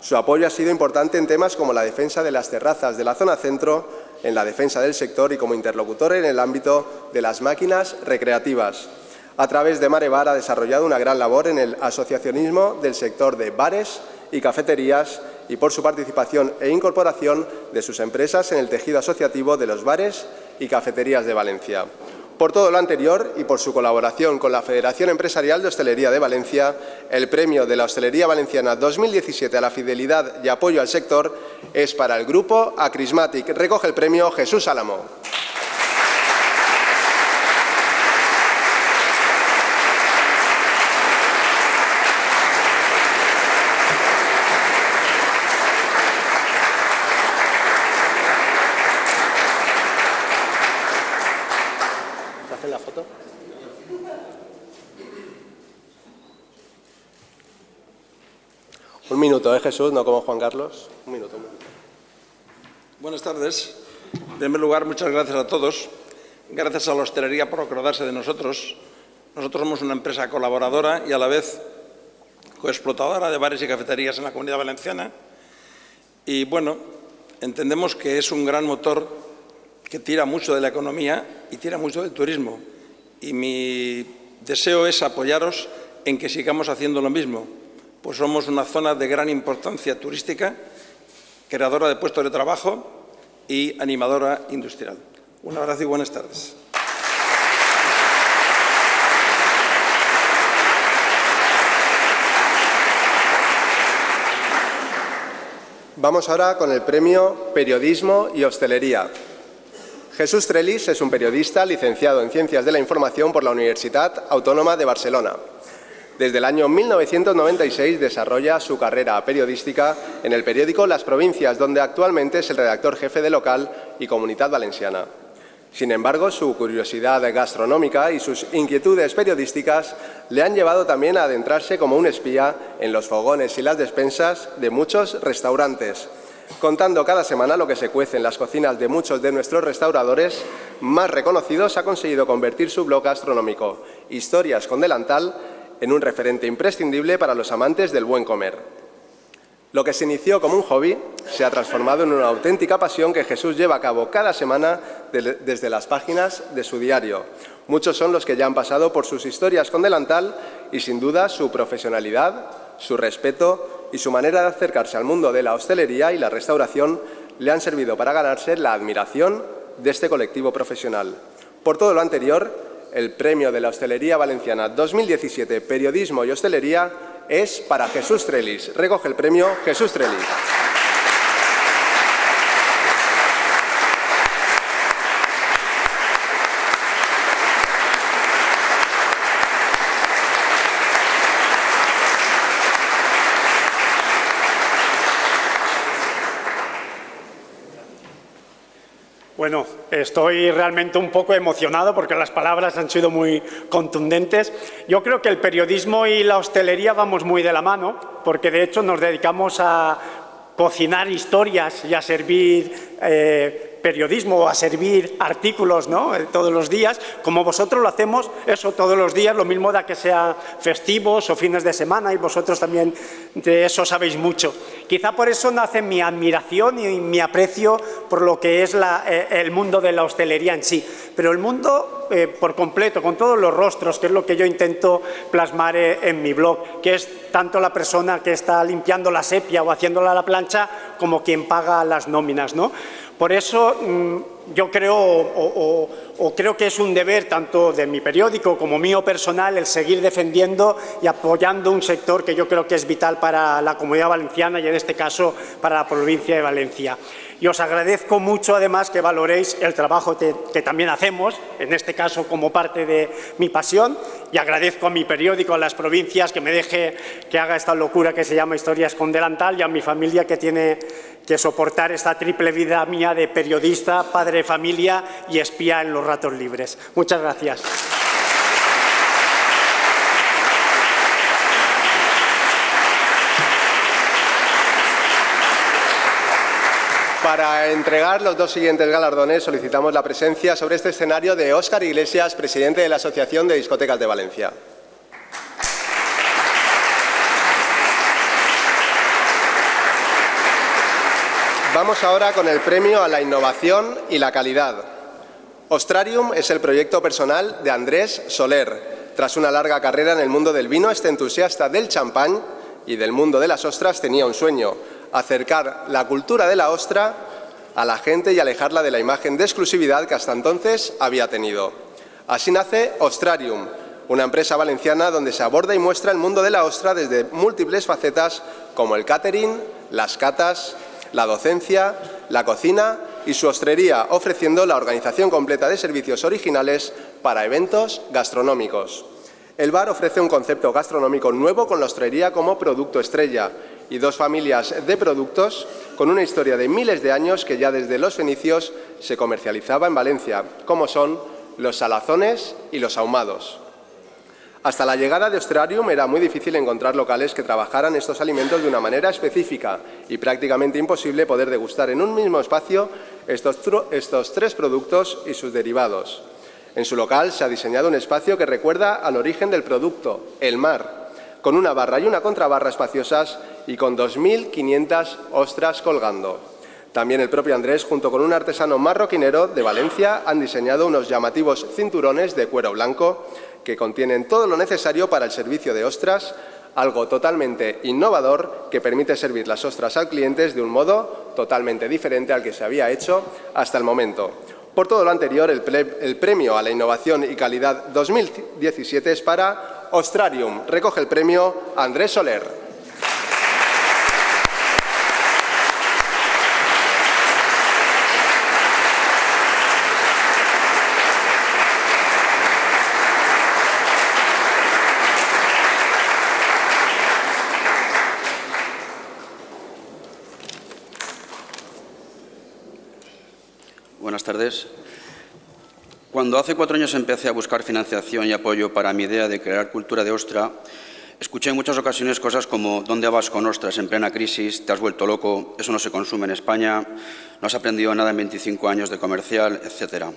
Su apoyo ha sido importante en temas como la defensa de las terrazas de la zona centro, en la defensa del sector y como interlocutor en el ámbito de las máquinas recreativas. A través de Marebar ha desarrollado una gran labor en el asociacionismo del sector de bares y cafeterías y por su participación e incorporación de sus empresas en el tejido asociativo de los bares y cafeterías de Valencia. Por todo lo anterior y por su colaboración con la Federación Empresarial de Hostelería de Valencia, el Premio de la Hostelería Valenciana 2017 a la fidelidad y apoyo al sector es para el Grupo Acrismatic. Recoge el premio Jesús Álamo. La foto. Un minuto, Jesús, no como Juan Carlos. Un minuto. Buenas tardes. En primer lugar, muchas gracias a todos. Gracias a la hostelería por acordarse de nosotros. Nosotros somos una empresa colaboradora y a la vez coexplotadora de bares y cafeterías en la Comunidad Valenciana. Y bueno, entendemos que es un gran motor que tira mucho de la economía y tira mucho del turismo. Y mi deseo es apoyaros en que sigamos haciendo lo mismo, pues somos una zona de gran importancia turística, creadora de puestos de trabajo y animadora industrial. Un abrazo y buenas tardes. Vamos ahora con el premio Periodismo y Hostelería. Jesús Trellis es un periodista licenciado en Ciencias de la Información por la Universitat Autónoma de Barcelona. Desde el año 1996 desarrolla su carrera periodística en el periódico Las Provincias, donde actualmente es el redactor jefe de Local y Comunitat Valenciana. Sin embargo, su curiosidad gastronómica y sus inquietudes periodísticas le han llevado también a adentrarse como un espía en los fogones y las despensas de muchos restaurantes, contando cada semana lo que se cuece en las cocinas de muchos de nuestros restauradores más reconocidos. Ha conseguido convertir su blog gastronómico, Historias con Delantal, en un referente imprescindible para los amantes del buen comer. Lo que se inició como un hobby se ha transformado en una auténtica pasión que Jesús lleva a cabo cada semana desde las páginas de su diario. Muchos son los que ya han pasado por sus Historias con Delantal y sin duda su profesionalidad, su respeto y su manera de acercarse al mundo de la hostelería y la restauración le han servido para ganarse la admiración de este colectivo profesional. Por todo lo anterior, el Premio de la Hostelería Valenciana 2017 Periodismo y Hostelería es para Jesús Trellis. Recoge el premio Jesús Trellis. Bueno, estoy realmente un poco emocionado porque las palabras han sido muy contundentes. Yo creo que el periodismo y la hostelería vamos muy de la mano, porque de hecho nos dedicamos a cocinar historias y a servir periodismo, a servir artículos, ¿no?, todos los días, como vosotros lo hacemos, eso todos los días, lo mismo da que sea festivos o fines de semana, y vosotros también de eso sabéis mucho. Quizá por eso nace mi admiración y mi aprecio por lo que es el mundo de la hostelería en sí, pero el mundo por completo, con todos los rostros, que es lo que yo intento plasmar en mi blog, que es tanto la persona que está limpiando la sepia o haciéndola a la plancha como quien paga las nóminas, ¿no? Por eso yo creo, creo que es un deber tanto de mi periódico como mío personal el seguir defendiendo y apoyando un sector que yo creo que es vital para la Comunidad Valenciana y en este caso para la provincia de Valencia. Y os agradezco mucho además que valoréis el trabajo que también hacemos, en este caso como parte de mi pasión, y agradezco a mi periódico, a Las Provincias, que me deje que haga esta locura que se llama Historias con Delantal, y a mi familia que tiene que soportar esta triple vida mía de periodista, padre de familia y espía en los ratos libres. Muchas gracias. Para entregar los dos siguientes galardones solicitamos la presencia sobre este escenario de Óscar Iglesias, presidente de la Asociación de Discotecas de Valencia. Vamos ahora con el premio a la innovación y la calidad. Ostrarium es el proyecto personal de Andrés Soler. Tras una larga carrera en el mundo del vino, este entusiasta del champán y del mundo de las ostras tenía un sueño: acercar la cultura de la ostra a la gente y alejarla de la imagen de exclusividad que hasta entonces había tenido. Así nace Ostrarium, una empresa valenciana donde se aborda y muestra el mundo de la ostra desde múltiples facetas como el catering, las catas, la docencia, la cocina y su ostrería, ofreciendo la organización completa de servicios originales para eventos gastronómicos. El bar ofrece un concepto gastronómico nuevo con la ostrería como producto estrella y dos familias de productos con una historia de miles de años que ya desde los fenicios se comercializaba en Valencia, como son los salazones y los ahumados. Hasta la llegada de Ostrarium era muy difícil encontrar locales que trabajaran estos alimentos de una manera específica y prácticamente imposible poder degustar en un mismo espacio estos tres productos y sus derivados. En su local se ha diseñado un espacio que recuerda al origen del producto, el mar, con una barra y una contrabarra espaciosas y con 2.500 ostras colgando. También el propio Andrés, junto con un artesano marroquinero de Valencia, han diseñado unos llamativos cinturones de cuero blanco que contienen todo lo necesario para el servicio de ostras, algo totalmente innovador que permite servir las ostras al cliente de un modo totalmente diferente al que se había hecho hasta el momento. Por todo lo anterior, el premio a la innovación y calidad 2017 es para Ostrarium. Recoge el premio Andrés Soler. Buenas tardes. Cuando hace 4 años empecé a buscar financiación y apoyo para mi idea de crear cultura de ostra, escuché en muchas ocasiones cosas como ¿dónde vas con ostras en plena crisis? ¿Te has vuelto loco? ¿Eso no se consume en España? ¿No has aprendido nada en 25 años de comercial? Etcétera.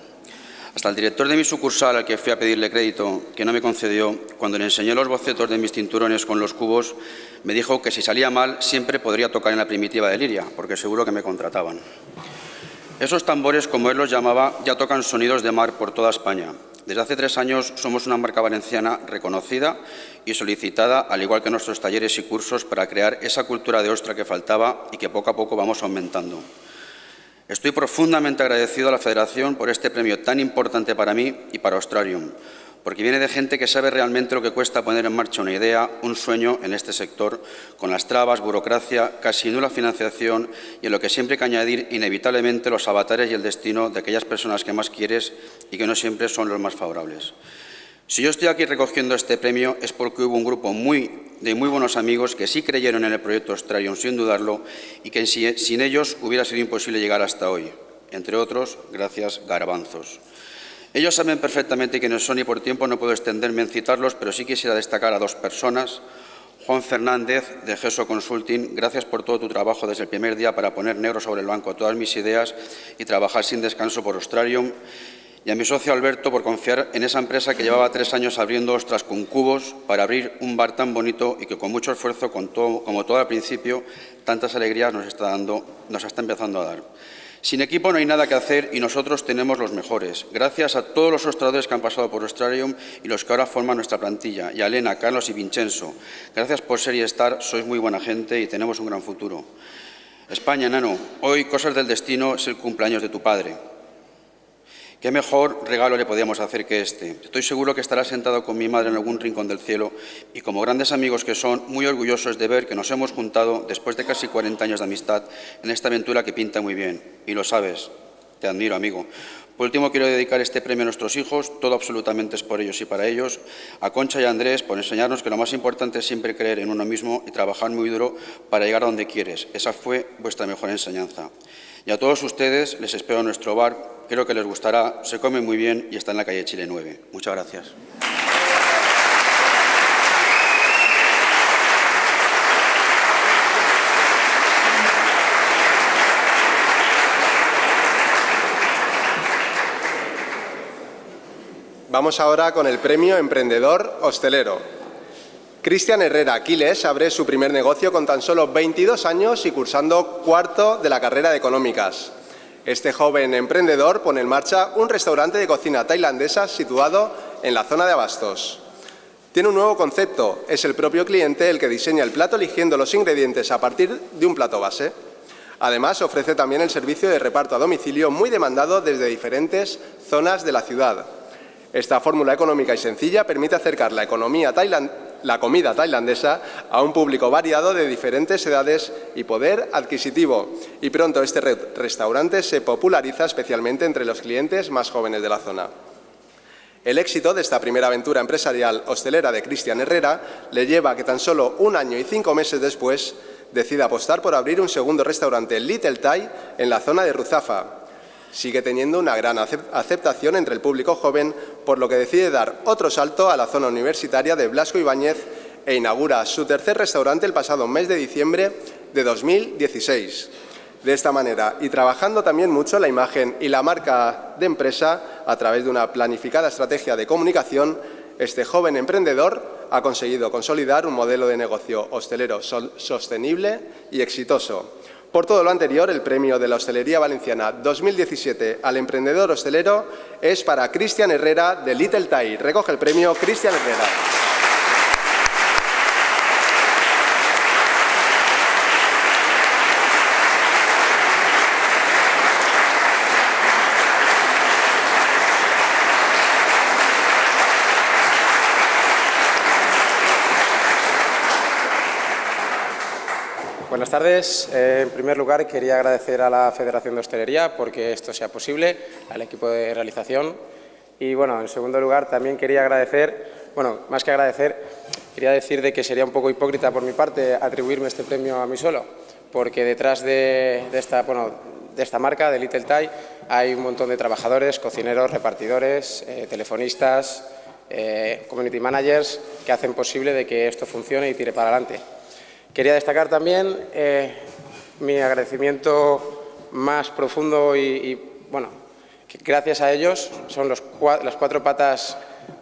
Hasta el director de mi sucursal, al que fui a pedirle crédito, que no me concedió, cuando le enseñé los bocetos de mis cinturones con los cubos, me dijo que si salía mal siempre podría tocar en la primitiva de Liria, porque seguro que me contrataban. Esos tambores, como él los llamaba, ya tocan sonidos de mar por toda España. Desde hace 3 años somos una marca valenciana reconocida y solicitada, al igual que nuestros talleres y cursos, para crear esa cultura de ostra que faltaba y que poco a poco vamos aumentando. Estoy profundamente agradecido a la Federación por este premio tan importante para mí y para Ostrarium, porque viene de gente que sabe realmente lo que cuesta poner en marcha una idea, un sueño en este sector, con las trabas, burocracia, casi nula financiación y en lo que siempre hay que añadir inevitablemente los avatares y el destino de aquellas personas que más quieres y que no siempre son los más favorables. Si yo estoy aquí recogiendo este premio es porque hubo un grupo de muy buenos amigos que sí creyeron en el proyecto Ostrarium sin dudarlo y que sin ellos hubiera sido imposible llegar hasta hoy. Entre otros, gracias Garbanzos. Ellos saben perfectamente quiénes son y por tiempo no puedo extenderme en citarlos, pero sí quisiera destacar a 2 personas. Juan Fernández, de GESO Consulting, gracias por todo tu trabajo desde el primer día para poner negro sobre el blanco todas mis ideas y trabajar sin descanso por Ostrarium. Y a mi socio Alberto por confiar en esa empresa que llevaba 3 años abriendo ostras con cubos para abrir un bar tan bonito y que con mucho esfuerzo, como todo al principio, tantas alegrías nos está empezando a dar. Sin equipo no hay nada que hacer y nosotros tenemos los mejores. Gracias a todos los ostradores que han pasado por Ostrarium y los que ahora forman nuestra plantilla, y a Elena, Carlos y Vincenzo. Gracias por ser y estar, sois muy buena gente y tenemos un gran futuro. España, enano, hoy, cosas del destino, es el cumpleaños de tu padre. ¿Qué mejor regalo le podíamos hacer que este? Estoy seguro que estará sentado con mi madre en algún rincón del cielo y, como grandes amigos que son, muy orgullosos de ver que nos hemos juntado después de casi 40 años de amistad en esta aventura que pinta muy bien. Y lo sabes, te admiro, amigo. Por último, quiero dedicar este premio a nuestros hijos, todo absolutamente es por ellos y para ellos, a Concha y a Andrés por enseñarnos que lo más importante es siempre creer en uno mismo y trabajar muy duro para llegar a donde quieres. Esa fue vuestra mejor enseñanza. Y a todos ustedes les espero en nuestro bar. Creo que les gustará, se come muy bien y está en la calle Chile 9. Muchas gracias. Vamos ahora con el premio Emprendedor Hostelero. Cristian Herrera Aquiles abre su primer negocio con tan solo 22 años y cursando cuarto de la carrera de Económicas. Este joven emprendedor pone en marcha un restaurante de cocina tailandesa situado en la zona de Abastos. Tiene un nuevo concepto, es el propio cliente el que diseña el plato eligiendo los ingredientes a partir de un plato base. Además, ofrece también el servicio de reparto a domicilio muy demandado desde diferentes zonas de la ciudad. Esta fórmula económica y sencilla permite acercar la comida tailandesa a un público variado de diferentes edades y poder adquisitivo. Y pronto este restaurante se populariza especialmente entre los clientes más jóvenes de la zona. El éxito de esta primera aventura empresarial hostelera de Cristian Herrera le lleva a que tan solo 1 año y 5 meses después decida apostar por abrir un segundo restaurante Little Thai en la zona de Ruzafa. Sigue teniendo una gran aceptación entre el público joven, por lo que decide dar otro salto a la zona universitaria de Blasco Ibáñez e inaugura su tercer restaurante el pasado mes de diciembre de 2016. De esta manera, y trabajando también mucho la imagen y la marca de empresa a través de una planificada estrategia de comunicación, este joven emprendedor ha conseguido consolidar un modelo de negocio hostelero sostenible y exitoso. Por todo lo anterior, el premio de la Hostelería Valenciana 2017 al emprendedor hostelero es para Cristian Herrera de Little Thai. Recoge el premio Cristian Herrera. Buenas tardes. En primer lugar, quería agradecer a la Federación de Hostelería porque esto sea posible, al equipo de realización. Y, bueno, en segundo lugar, también quería agradecer, más que agradecer, quería decir de que sería un poco hipócrita por mi parte atribuirme este premio a mí solo, porque detrás de esta marca, de Little Thai, hay un montón de trabajadores, cocineros, repartidores, telefonistas, community managers, que hacen posible de que esto funcione y tire para adelante. Quería destacar también mi agradecimiento más profundo y que gracias a ellos son las 4 patas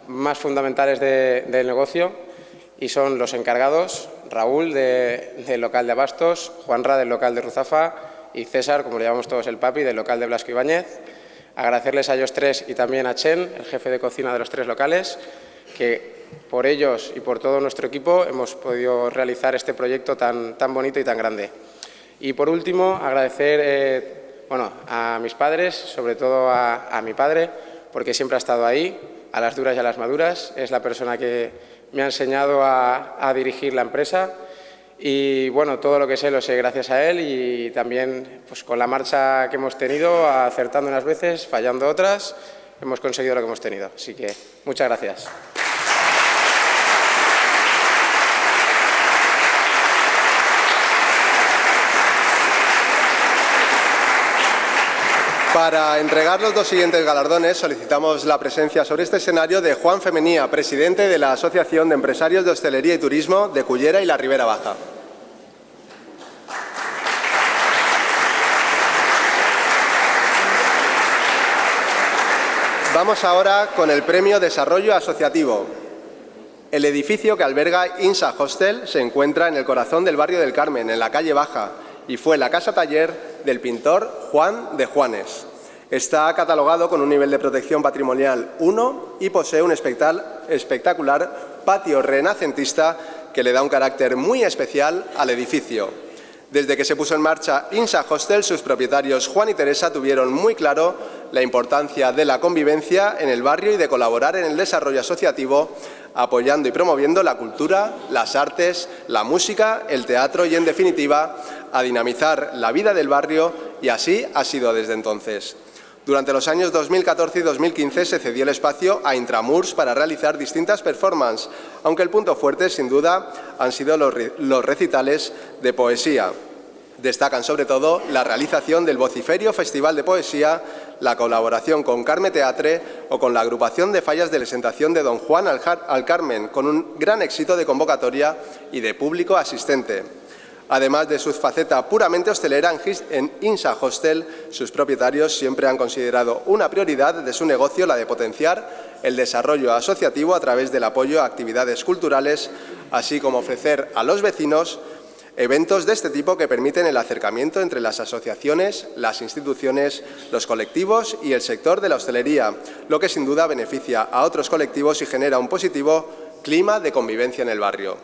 más fundamentales del negocio y son los encargados, Raúl del local de Abastos, Juanra del local de Ruzafa y César, como le llamamos todos el papi, del local de Blasco Ibáñez. Agradecerles a ellos 3 y también a Chen, el jefe de cocina de los 3 locales, que por ellos y por todo nuestro equipo hemos podido realizar este proyecto tan bonito y tan grande. Y por último, agradecer a mis padres, sobre todo a mi padre, porque siempre ha estado ahí, a las duras y a las maduras. Es la persona que me ha enseñado a dirigir la empresa y todo lo que sé lo sé gracias a él y también con la marcha que hemos tenido, acertando unas veces, fallando otras, hemos conseguido lo que hemos tenido. Así que muchas gracias. Para entregar los 2 siguientes galardones solicitamos la presencia sobre este escenario de Juan Femenía, presidente de la Asociación de Empresarios de Hostelería y Turismo de Cullera y la Ribera Baja. Vamos ahora con el premio Desarrollo Asociativo. El edificio que alberga INSA Hostel se encuentra en el corazón del barrio del Carmen, en la calle Baja, y fue la casa taller del pintor Juan de Juanes. Está catalogado con un nivel de protección patrimonial 1 y posee un espectacular patio renacentista que le da un carácter muy especial al edificio. Desde que se puso en marcha INSA Hostel, sus propietarios Juan y Teresa tuvieron muy claro la importancia de la convivencia en el barrio y de colaborar en el desarrollo asociativo, apoyando y promoviendo la cultura, las artes, la música, el teatro y, en definitiva, a dinamizar la vida del barrio, y así ha sido desde entonces. Durante los años 2014 y 2015 se cedió el espacio a Intramurs para realizar distintas performances, aunque el punto fuerte, sin duda, han sido los recitales de poesía. Destacan sobre todo la realización del Vociferio Festival de Poesía, la colaboración con Carme Teatre o con la agrupación de fallas de presentación de Don Juan al Carmen, con un gran éxito de convocatoria y de público asistente. Además de su faceta puramente hostelera, en INSA Hostel sus propietarios siempre han considerado una prioridad de su negocio la de potenciar el desarrollo asociativo a través del apoyo a actividades culturales, así como ofrecer a los vecinos eventos de este tipo que permiten el acercamiento entre las asociaciones, las instituciones, los colectivos y el sector de la hostelería, lo que sin duda beneficia a otros colectivos y genera un positivo clima de convivencia en el barrio.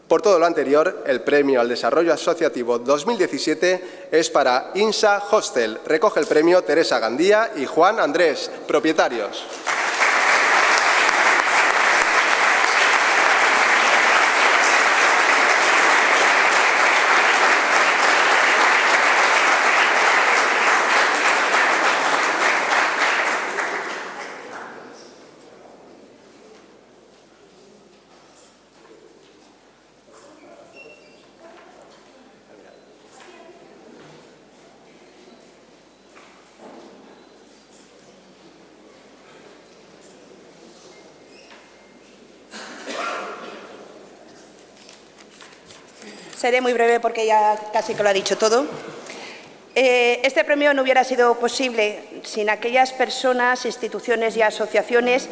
Por todo lo anterior, el Premio al Desarrollo Asociativo 2017 es para INSA Hostel. Recoge el premio Teresa Gandía y Juan Andrés, propietarios. Seré muy breve porque ya casi que lo ha dicho todo. Este premio no hubiera sido posible sin aquellas personas, instituciones y asociaciones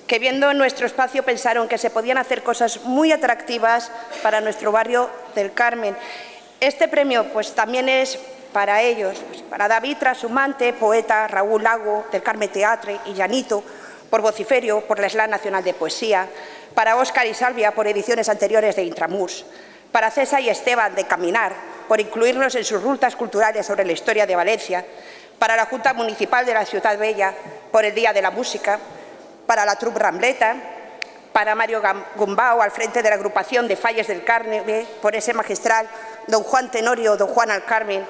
que, viendo nuestro espacio, pensaron que se podían hacer cosas muy atractivas para nuestro barrio del Carmen. Este premio pues también es para ellos, pues, para David Trashumante, poeta, Raúl Lago, del Carmen Teatre y Llanito, por Vociferio, por la Slam Nacional de Poesía, para Óscar y Salvia, por ediciones anteriores de Intramurs, para César y Esteban, de Caminar, por incluirnos en sus rutas culturales sobre la historia de Valencia, para la Junta Municipal de la Ciudad Bella, por el Día de la Música, para la Troupe Rambleta, para Mario Gumbau, al frente de la agrupación de Falles del Carmen, por ese magistral don Juan Tenorio, don Juan al Carmen.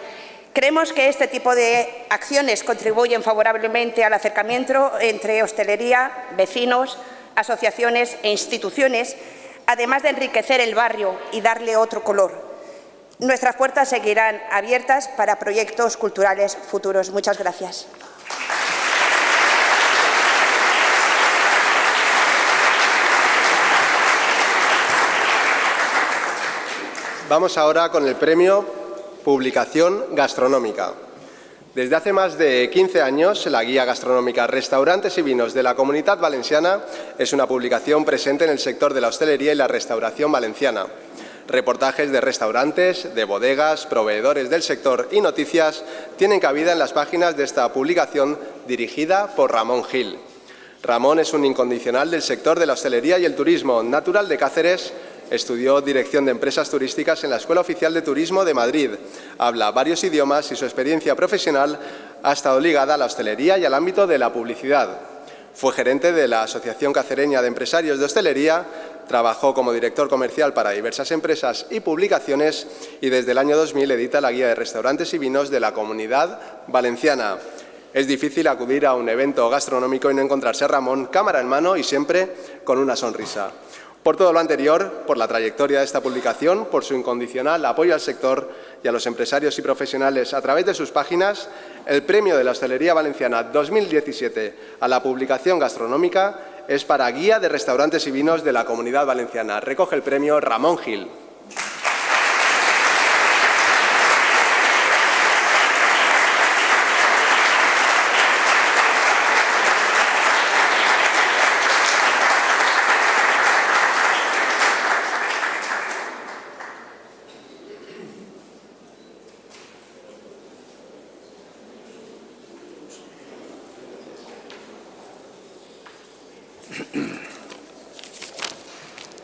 Creemos que este tipo de acciones contribuyen favorablemente al acercamiento entre hostelería, vecinos, asociaciones e instituciones, además de enriquecer el barrio y darle otro color. Nuestras puertas seguirán abiertas para proyectos culturales futuros. Muchas gracias. Vamos ahora con el premio Publicación Gastronómica. Desde hace más de 15 años, la guía gastronómica Restaurantes y Vinos de la Comunitat Valenciana es una publicación presente en el sector de la hostelería y la restauración valenciana. Reportajes de restaurantes, de bodegas, proveedores del sector y noticias tienen cabida en las páginas de esta publicación dirigida por Ramón Gil. Ramón es un incondicional del sector de la hostelería y el turismo, natural de Cáceres. Estudió Dirección de Empresas Turísticas en la Escuela Oficial de Turismo de Madrid. Habla varios idiomas y su experiencia profesional ha estado ligada a la hostelería y al ámbito de la publicidad. Fue gerente de la Asociación Cacereña de Empresarios de Hostelería, trabajó como director comercial para diversas empresas y publicaciones y desde el año 2000 edita la Guía de Restaurantes y Vinos de la Comunidad Valenciana. Es difícil acudir a un evento gastronómico y no encontrarse a Ramón cámara en mano y siempre con una sonrisa. Por todo lo anterior, por la trayectoria de esta publicación, por su incondicional apoyo al sector y a los empresarios y profesionales a través de sus páginas, el Premio de la Hostelería Valenciana 2017 a la publicación gastronómica es para Guía de Restaurantes y Vinos de la Comunidad Valenciana. Recoge el premio Ramón Gil.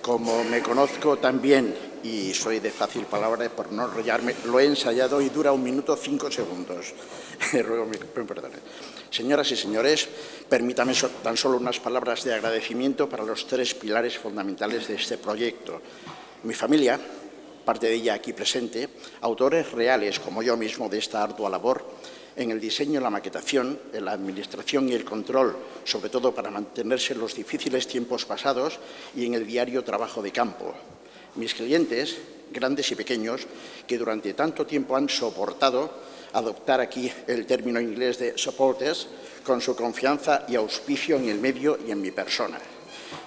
Como me conozco tan bien y soy de fácil palabra, por no enrollarme, lo he ensayado y dura 1 minuto 5 segundos. Ruego me perdonen. Señoras y señores, permítanme tan solo unas palabras de agradecimiento para los 3 pilares fundamentales de este proyecto. Mi familia, parte de ella aquí presente, autores reales como yo mismo de esta ardua labor, en el diseño, la maquetación, en la administración y el control, sobre todo para mantenerse en los difíciles tiempos pasados y en el diario trabajo de campo. Mis clientes, grandes y pequeños, que durante tanto tiempo han soportado, adoptar aquí el término inglés de supporters, con su confianza y auspicio en el medio y en mi persona.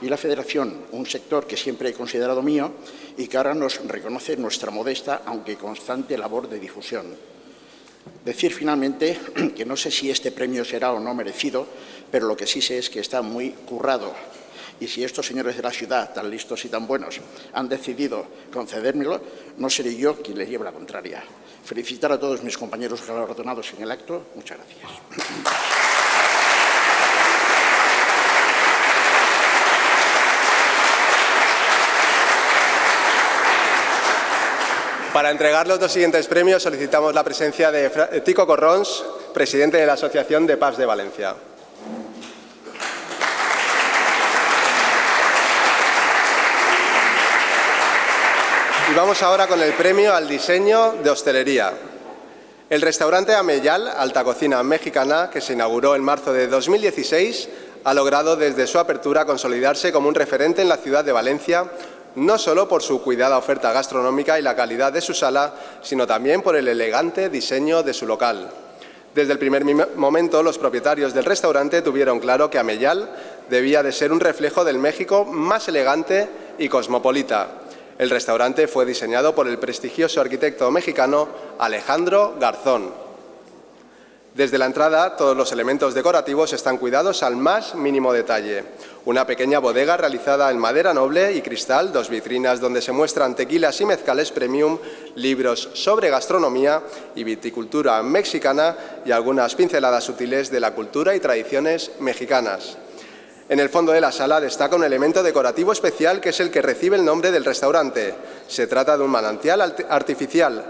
Y la Federación, un sector que siempre he considerado mío y que ahora nos reconoce nuestra modesta, aunque constante, labor de difusión. Decir finalmente que no sé si este premio será o no merecido, pero lo que sí sé es que está muy currado. Y si estos señores de la ciudad, tan listos y tan buenos, han decidido concedérmelo, no seré yo quien les lleve la contraria. Felicitar a todos mis compañeros galardonados en el acto. Muchas gracias. Para entregar los dos siguientes premios solicitamos la presencia de Tico Corrons, presidente de la Asociación de Pubs de Valencia. Y vamos ahora con el premio al diseño de hostelería. El restaurante Ameyal, alta cocina mexicana, que se inauguró en marzo de 2016, ha logrado desde su apertura consolidarse como un referente en la ciudad de Valencia, no solo por su cuidada oferta gastronómica y la calidad de su sala, sino también por el elegante diseño de su local. Desde el primer momento, los propietarios del restaurante tuvieron claro que Ameyal debía de ser un reflejo del México más elegante y cosmopolita. El restaurante fue diseñado por el prestigioso arquitecto mexicano Alejandro Garzón. Desde la entrada, todos los elementos decorativos están cuidados al más mínimo detalle. Una pequeña bodega realizada en madera noble y cristal, 2 vitrinas donde se muestran tequilas y mezcales premium, libros sobre gastronomía y viticultura mexicana y algunas pinceladas sutiles de la cultura y tradiciones mexicanas. En el fondo de la sala destaca un elemento decorativo especial que es el que recibe el nombre del restaurante. Se trata de un manantial artificial,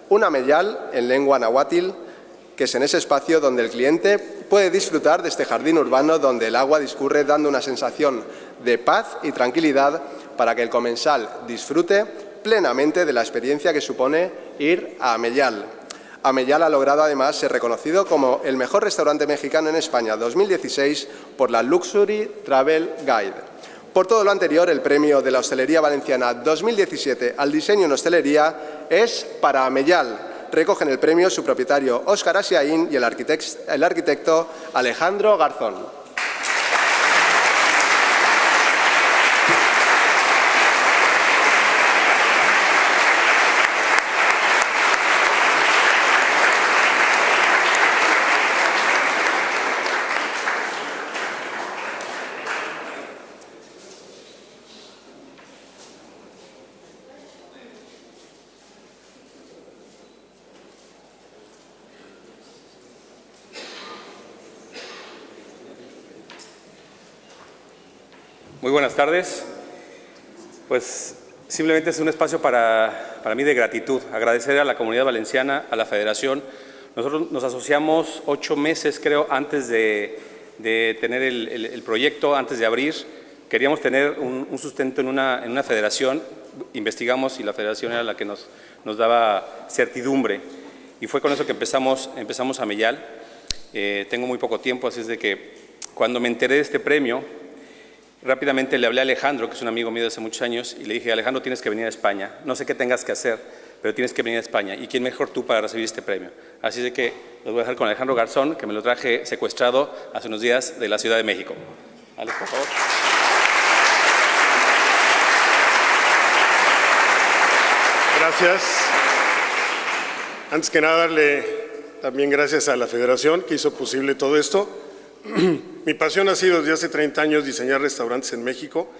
un ameyal en lengua nahuatl, que es en ese espacio donde el cliente puede disfrutar de este jardín urbano donde el agua discurre dando una sensación de paz y tranquilidad para que el comensal disfrute plenamente de la experiencia que supone ir a Ameyal. Ameyal ha logrado además ser reconocido como el mejor restaurante mexicano en España 2016 por la Luxury Travel Guide. Por todo lo anterior, el premio de la Hostelería Valenciana 2017 al diseño en hostelería es para Ameyal. Recogen el premio su propietario Óscar Asiaín y el arquitecto Alejandro Garzón. Muy buenas tardes. Pues simplemente es un espacio para mí de gratitud, agradecer a la Comunidad Valenciana, a la Federación. Nosotros nos asociamos 8 meses, creo, antes de tener el proyecto, antes de abrir. Queríamos tener un sustento en una federación, investigamos y la federación era la que nos daba certidumbre. Y fue con eso que empezamos Ameyal. Tengo muy poco tiempo, así es de que cuando me enteré de este premio, rápidamente le hablé a Alejandro, que es un amigo mío de hace muchos años, y le dije, Alejandro, tienes que venir a España. No sé qué tengas que hacer, pero tienes que venir a España. ¿Y quién mejor tú para recibir este premio? Así de que los voy a dejar con Alejandro Garzón, que me lo traje secuestrado hace unos días de la Ciudad de México. Alex, por favor. Gracias. Antes que nada, darle también gracias a la Federación que hizo posible todo esto. Mi pasión ha sido desde hace 30 años diseñar restaurantes en México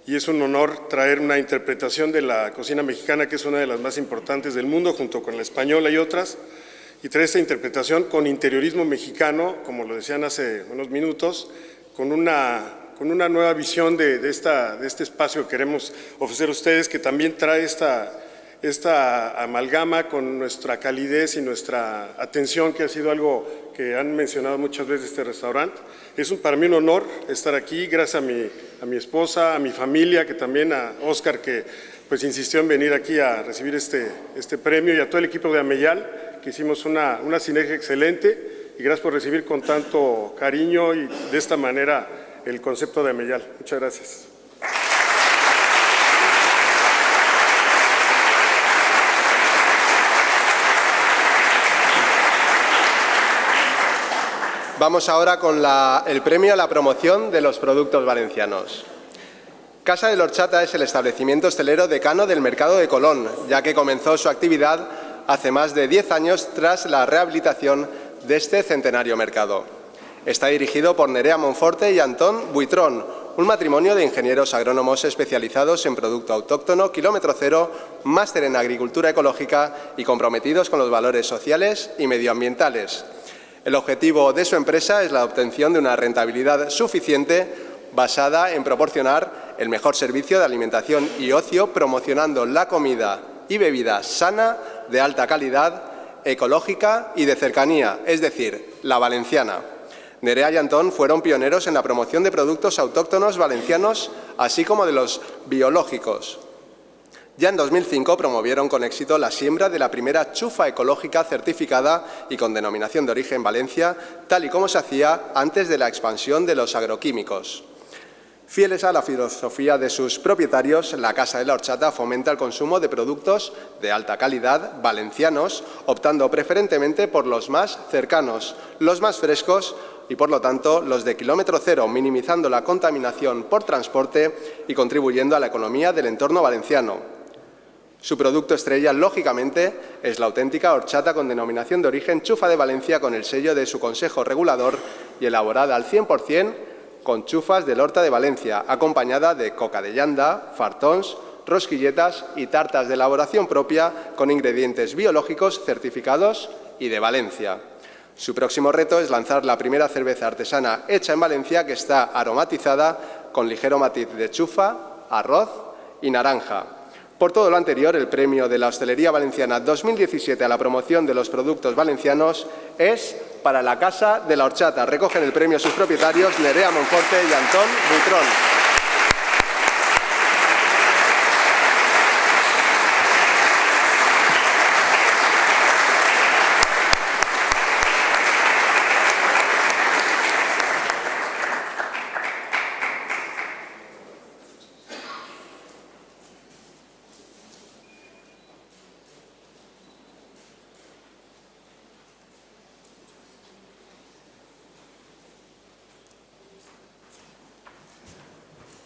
y es un honor traer una interpretación de la cocina mexicana que es una de las más importantes del mundo junto con la española y otras, y traer esta interpretación con interiorismo mexicano, como lo decían hace unos minutos, con una nueva visión de este espacio que queremos ofrecer a ustedes, que también trae esta amalgama con nuestra calidez y nuestra atención, que ha sido algo que han mencionado muchas veces este restaurante. Es para mí un honor estar aquí, gracias a mi esposa, a mi familia, que también a Óscar, que pues insistió en venir aquí a recibir este premio, y a todo el equipo de Ameyal, que hicimos una sinergia excelente, y gracias por recibir con tanto cariño y de esta manera el concepto de Ameyal. Muchas gracias. Vamos ahora con el premio a la promoción de los productos valencianos. Casa de la Horchata es el establecimiento hostelero decano del mercado de Colón, ya que comenzó su actividad hace más de 10 años tras la rehabilitación de este centenario mercado. Está dirigido por Nerea Monforte y Antón Buitrón, un matrimonio de ingenieros agrónomos especializados en producto autóctono, kilómetro cero, máster en agricultura ecológica y comprometidos con los valores sociales y medioambientales. El objetivo de su empresa es la obtención de una rentabilidad suficiente basada en proporcionar el mejor servicio de alimentación y ocio, promocionando la comida y bebida sana, de alta calidad, ecológica y de cercanía, es decir, la valenciana. Nerea y Antón fueron pioneros en la promoción de productos autóctonos valencianos, así como de los biológicos. Ya en 2005 promovieron con éxito la siembra de la primera chufa ecológica certificada y con denominación de origen Valencia, tal y como se hacía antes de la expansión de los agroquímicos. Fieles a la filosofía de sus propietarios, la Casa de la Horchata fomenta el consumo de productos de alta calidad valencianos, optando preferentemente por los más cercanos, los más frescos y, por lo tanto, los de kilómetro cero, minimizando la contaminación por transporte y contribuyendo a la economía del entorno valenciano. Su producto estrella, lógicamente, es la auténtica horchata con denominación de origen Chufa de Valencia, con el sello de su Consejo Regulador y elaborada al 100% con chufas del Horta de Valencia, acompañada de coca de llanda, fartons, rosquilletas y tartas de elaboración propia con ingredientes biológicos certificados y de Valencia. Su próximo reto es lanzar la primera cerveza artesana hecha en Valencia, que está aromatizada con ligero matiz de chufa, arroz y naranja. Por todo lo anterior, el premio de la Hostelería Valenciana 2017 a la promoción de los productos valencianos es para la Casa de la Horchata. Recogen el premio sus propietarios Nerea Monforte y Antón Buitrón.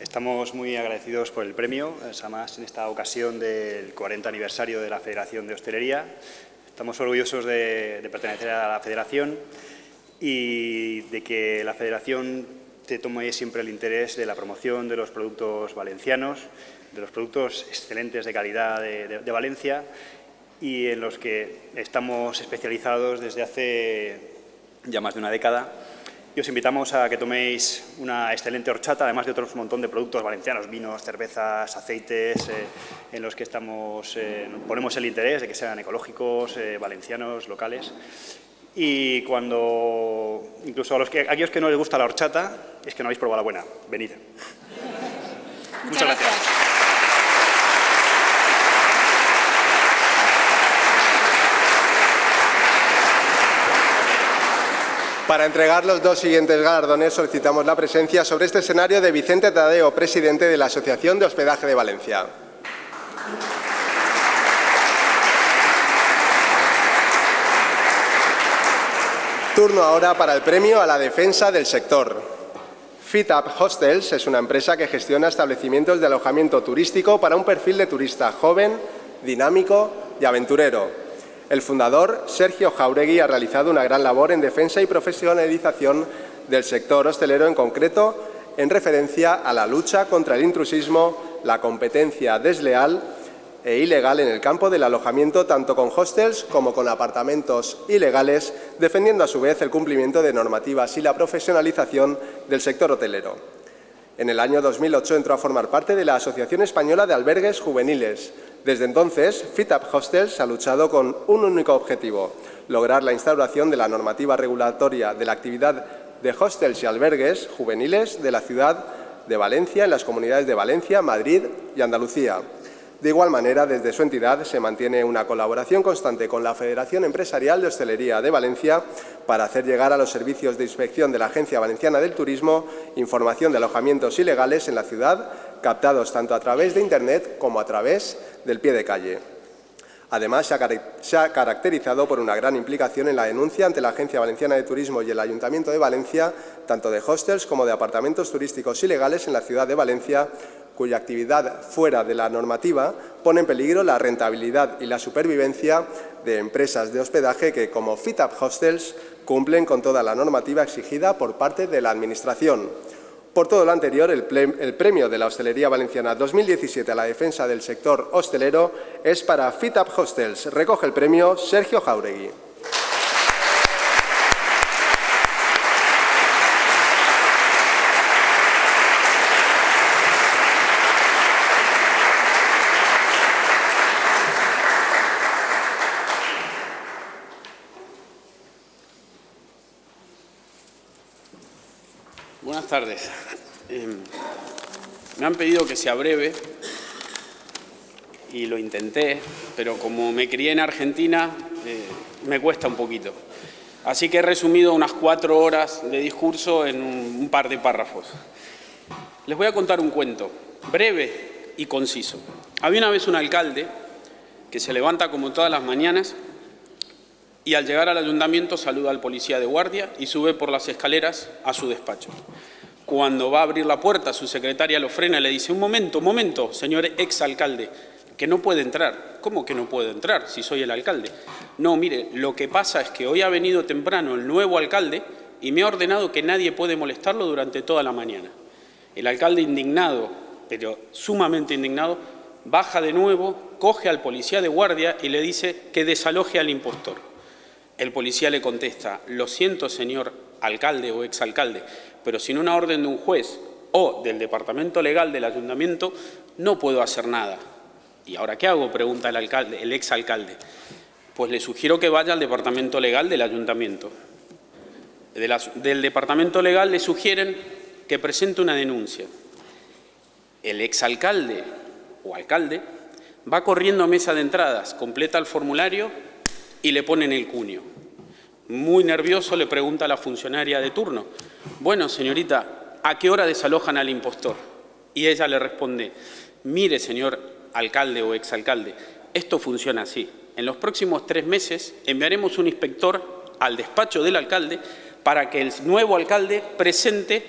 Estamos muy agradecidos por el premio, además en esta ocasión del 40 aniversario de la Federación de Hostelería. Estamos orgullosos de pertenecer a la Federación y de que la Federación te tome siempre el interés de la promoción de los productos valencianos, de los productos excelentes de calidad de Valencia y en los que estamos especializados desde hace ya más de una década. Y os invitamos a que toméis una excelente horchata, además de otros montón de productos valencianos, vinos, cervezas, aceites, en los que ponemos el interés de que sean ecológicos, valencianos, locales. Y incluso a aquellos que no les gusta la horchata, es que no habéis probado la buena. Venid. Muchas gracias. Para entregar los dos siguientes galardones solicitamos la presencia sobre este escenario de Vicente Tadeo, presidente de la Asociación de Hospedaje de Valencia. Turno ahora para el premio a la defensa del sector. Fit Up Hostels es una empresa que gestiona establecimientos de alojamiento turístico para un perfil de turista joven, dinámico y aventurero. El fundador, Sergio Jauregui, ha realizado una gran labor en defensa y profesionalización del sector hostelero, en concreto en referencia a la lucha contra el intrusismo, la competencia desleal e ilegal en el campo del alojamiento, tanto con hostels como con apartamentos ilegales, defendiendo a su vez el cumplimiento de normativas y la profesionalización del sector hotelero. En el año 2008 entró a formar parte de la Asociación Española de Albergues Juveniles. Desde entonces, Fit Up Hostels ha luchado con un único objetivo: lograr la instauración de la normativa regulatoria de la actividad de hostels y albergues juveniles de la ciudad de Valencia, en las comunidades de Valencia, Madrid y Andalucía. De igual manera, desde su entidad se mantiene una colaboración constante con la Federación Empresarial de Hostelería de Valencia para hacer llegar a los servicios de inspección de la Agencia Valenciana del Turismo información de alojamientos ilegales en la ciudad, captados tanto a través de Internet como a través del pie de calle. Además, se ha caracterizado por una gran implicación en la denuncia ante la Agencia Valenciana de Turismo y el Ayuntamiento de Valencia, tanto de hostels como de apartamentos turísticos ilegales en la ciudad de Valencia, cuya actividad fuera de la normativa pone en peligro la rentabilidad y la supervivencia de empresas de hospedaje que, como Fit Up Hostels, cumplen con toda la normativa exigida por parte de la Administración. Por todo lo anterior, el premio de la Hostelería Valenciana 2017 a la defensa del sector hostelero es para Fit Up Hostels. Recoge el premio Sergio Jauregui. Buenas tardes. Me han pedido que sea breve y lo intenté, pero como me crié en Argentina, me cuesta un poquito. Así que he resumido unas 4 horas de discurso en un par de párrafos. Les voy a contar un cuento, breve y conciso. Había una vez un alcalde que se levanta como todas las mañanas y al llegar al ayuntamiento saluda al policía de guardia y sube por las escaleras a su despacho. Cuando va a abrir la puerta, su secretaria lo frena y le dice: un momento, señor exalcalde, que no puede entrar. ¿Cómo que no puedo entrar si soy el alcalde? No, mire, lo que pasa es que hoy ha venido temprano el nuevo alcalde y me ha ordenado que nadie puede molestarlo durante toda la mañana. El alcalde, indignado, pero sumamente indignado, baja de nuevo, coge al policía de guardia y le dice que desaloje al impostor. El policía le contesta: lo siento, señor alcalde o exalcalde, pero sin una orden de un juez o del departamento legal del ayuntamiento no puedo hacer nada. ¿Y ahora qué hago?, pregunta el exalcalde. Pues le sugiero que vaya al departamento legal del ayuntamiento. Del departamento legal le sugieren que presente una denuncia. El exalcalde o alcalde va corriendo a mesa de entradas, completa el formulario y le ponen el cuño. Muy nervioso le pregunta a la funcionaria de turno: bueno, señorita, ¿a qué hora desalojan al impostor? Y ella le responde: mire, señor alcalde o exalcalde, esto funciona así. En los próximos 3 meses enviaremos un inspector al despacho del alcalde para que el nuevo alcalde presente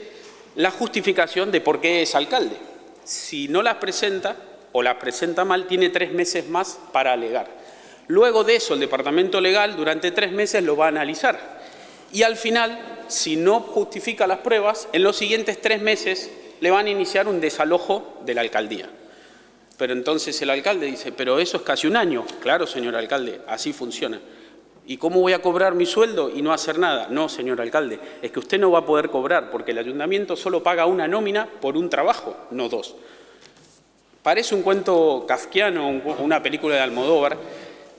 la justificación de por qué es alcalde. Si no las presenta o las presenta mal, tiene 3 meses más para alegar. Luego de eso, el departamento legal durante 3 meses lo va a analizar y al final, si no justifica las pruebas, en los siguientes 3 meses le van a iniciar un desalojo de la alcaldía. Pero entonces el alcalde dice: pero eso es casi un año. Claro, señor alcalde, así funciona. ¿Y cómo voy a cobrar mi sueldo y no hacer nada? No, señor alcalde, es que usted no va a poder cobrar porque el ayuntamiento solo paga una nómina por un trabajo, no 2. Parece un cuento kafkiano, una película de Almodóvar,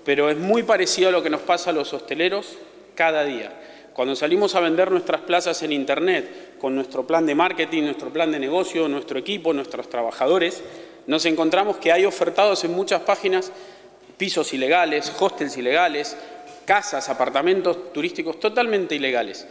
pero es muy parecido a lo que nos pasa a los hosteleros cada día. Cuando salimos a vender nuestras plazas en Internet, con nuestro plan de marketing, nuestro plan de negocio, nuestro equipo, nuestros trabajadores, nos encontramos que hay ofertados en muchas páginas pisos ilegales, hostels ilegales, casas, apartamentos turísticos totalmente ilegales,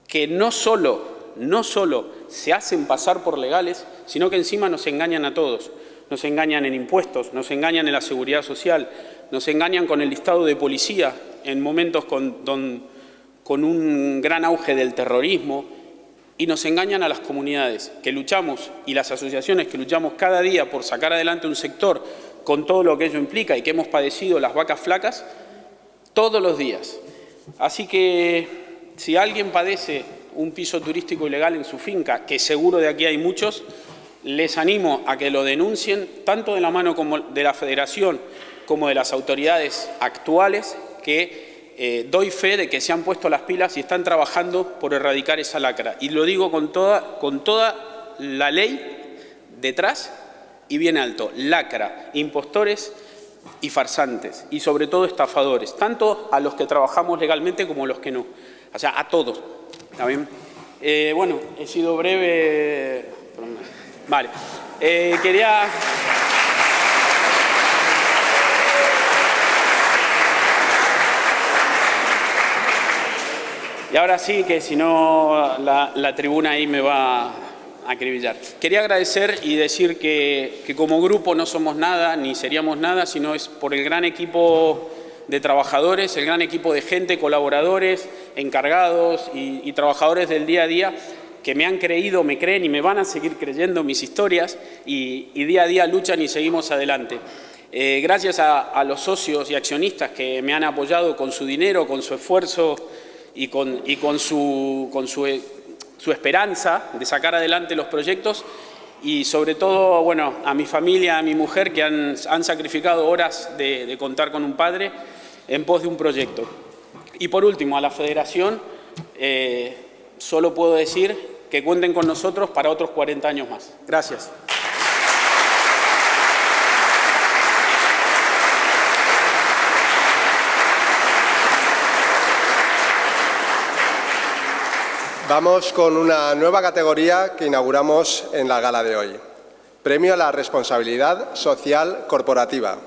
que no solo se hacen pasar por legales, sino que encima nos engañan a todos. Nos engañan en impuestos, nos engañan en la seguridad social, nos engañan con el listado de policía en momentos con un gran auge del terrorismo y nos engañan a las comunidades que luchamos y las asociaciones que luchamos cada día por sacar adelante un sector con todo lo que ello implica y que hemos padecido las vacas flacas todos los días. Así que si alguien padece un piso turístico ilegal en su finca, que seguro de aquí hay muchos, les animo a que lo denuncien, tanto de la mano como de la Federación como de las autoridades actuales, que doy fe de que se han puesto las pilas y están trabajando por erradicar esa lacra. Y lo digo con toda la ley detrás y bien alto: lacra, impostores y farsantes, y sobre todo estafadores, tanto a los que trabajamos legalmente como a los que no. O sea, a todos. ¿Está bien? Bueno, he sido breve. Vale. Quería... Y ahora sí, que si no la tribuna ahí me va a acribillar. Quería agradecer y decir que como grupo no somos nada, ni seríamos nada, sino es por el gran equipo de trabajadores, el gran equipo de gente, colaboradores, encargados y trabajadores del día a día, que me han creído, me creen y me van a seguir creyendo mis historias y día a día luchan y seguimos adelante. Gracias a los socios y accionistas que me han apoyado con su dinero, con su esfuerzo y con su esperanza de sacar adelante los proyectos y sobre todo, bueno, a mi familia, a mi mujer que han sacrificado horas de contar con un padre en pos de un proyecto. Y por último, a la Federación, solo puedo decir que cuenten con nosotros para otros 40 años más. Gracias. Vamos con una nueva categoría que inauguramos en la gala de hoy. Premio a la responsabilidad social corporativa.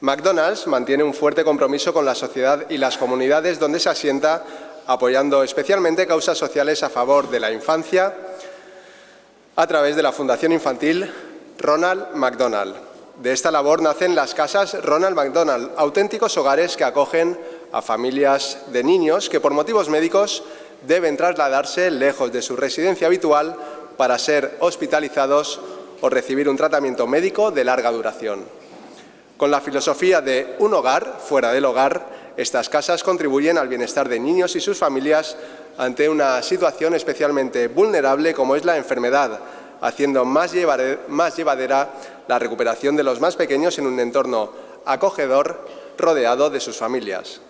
McDonald's mantiene un fuerte compromiso con la sociedad y las comunidades donde se asienta, apoyando especialmente causas sociales a favor de la infancia a través de la Fundación Infantil Ronald McDonald. De esta labor nacen las casas Ronald McDonald, auténticos hogares que acogen a familias de niños que por motivos médicos deben trasladarse lejos de su residencia habitual para ser hospitalizados o recibir un tratamiento médico de larga duración. Con la filosofía de un hogar fuera del hogar, estas casas contribuyen al bienestar de niños y sus familias ante una situación especialmente vulnerable como es la enfermedad, haciendo más llevadera la recuperación de los más pequeños en un entorno acogedor rodeado de sus familias.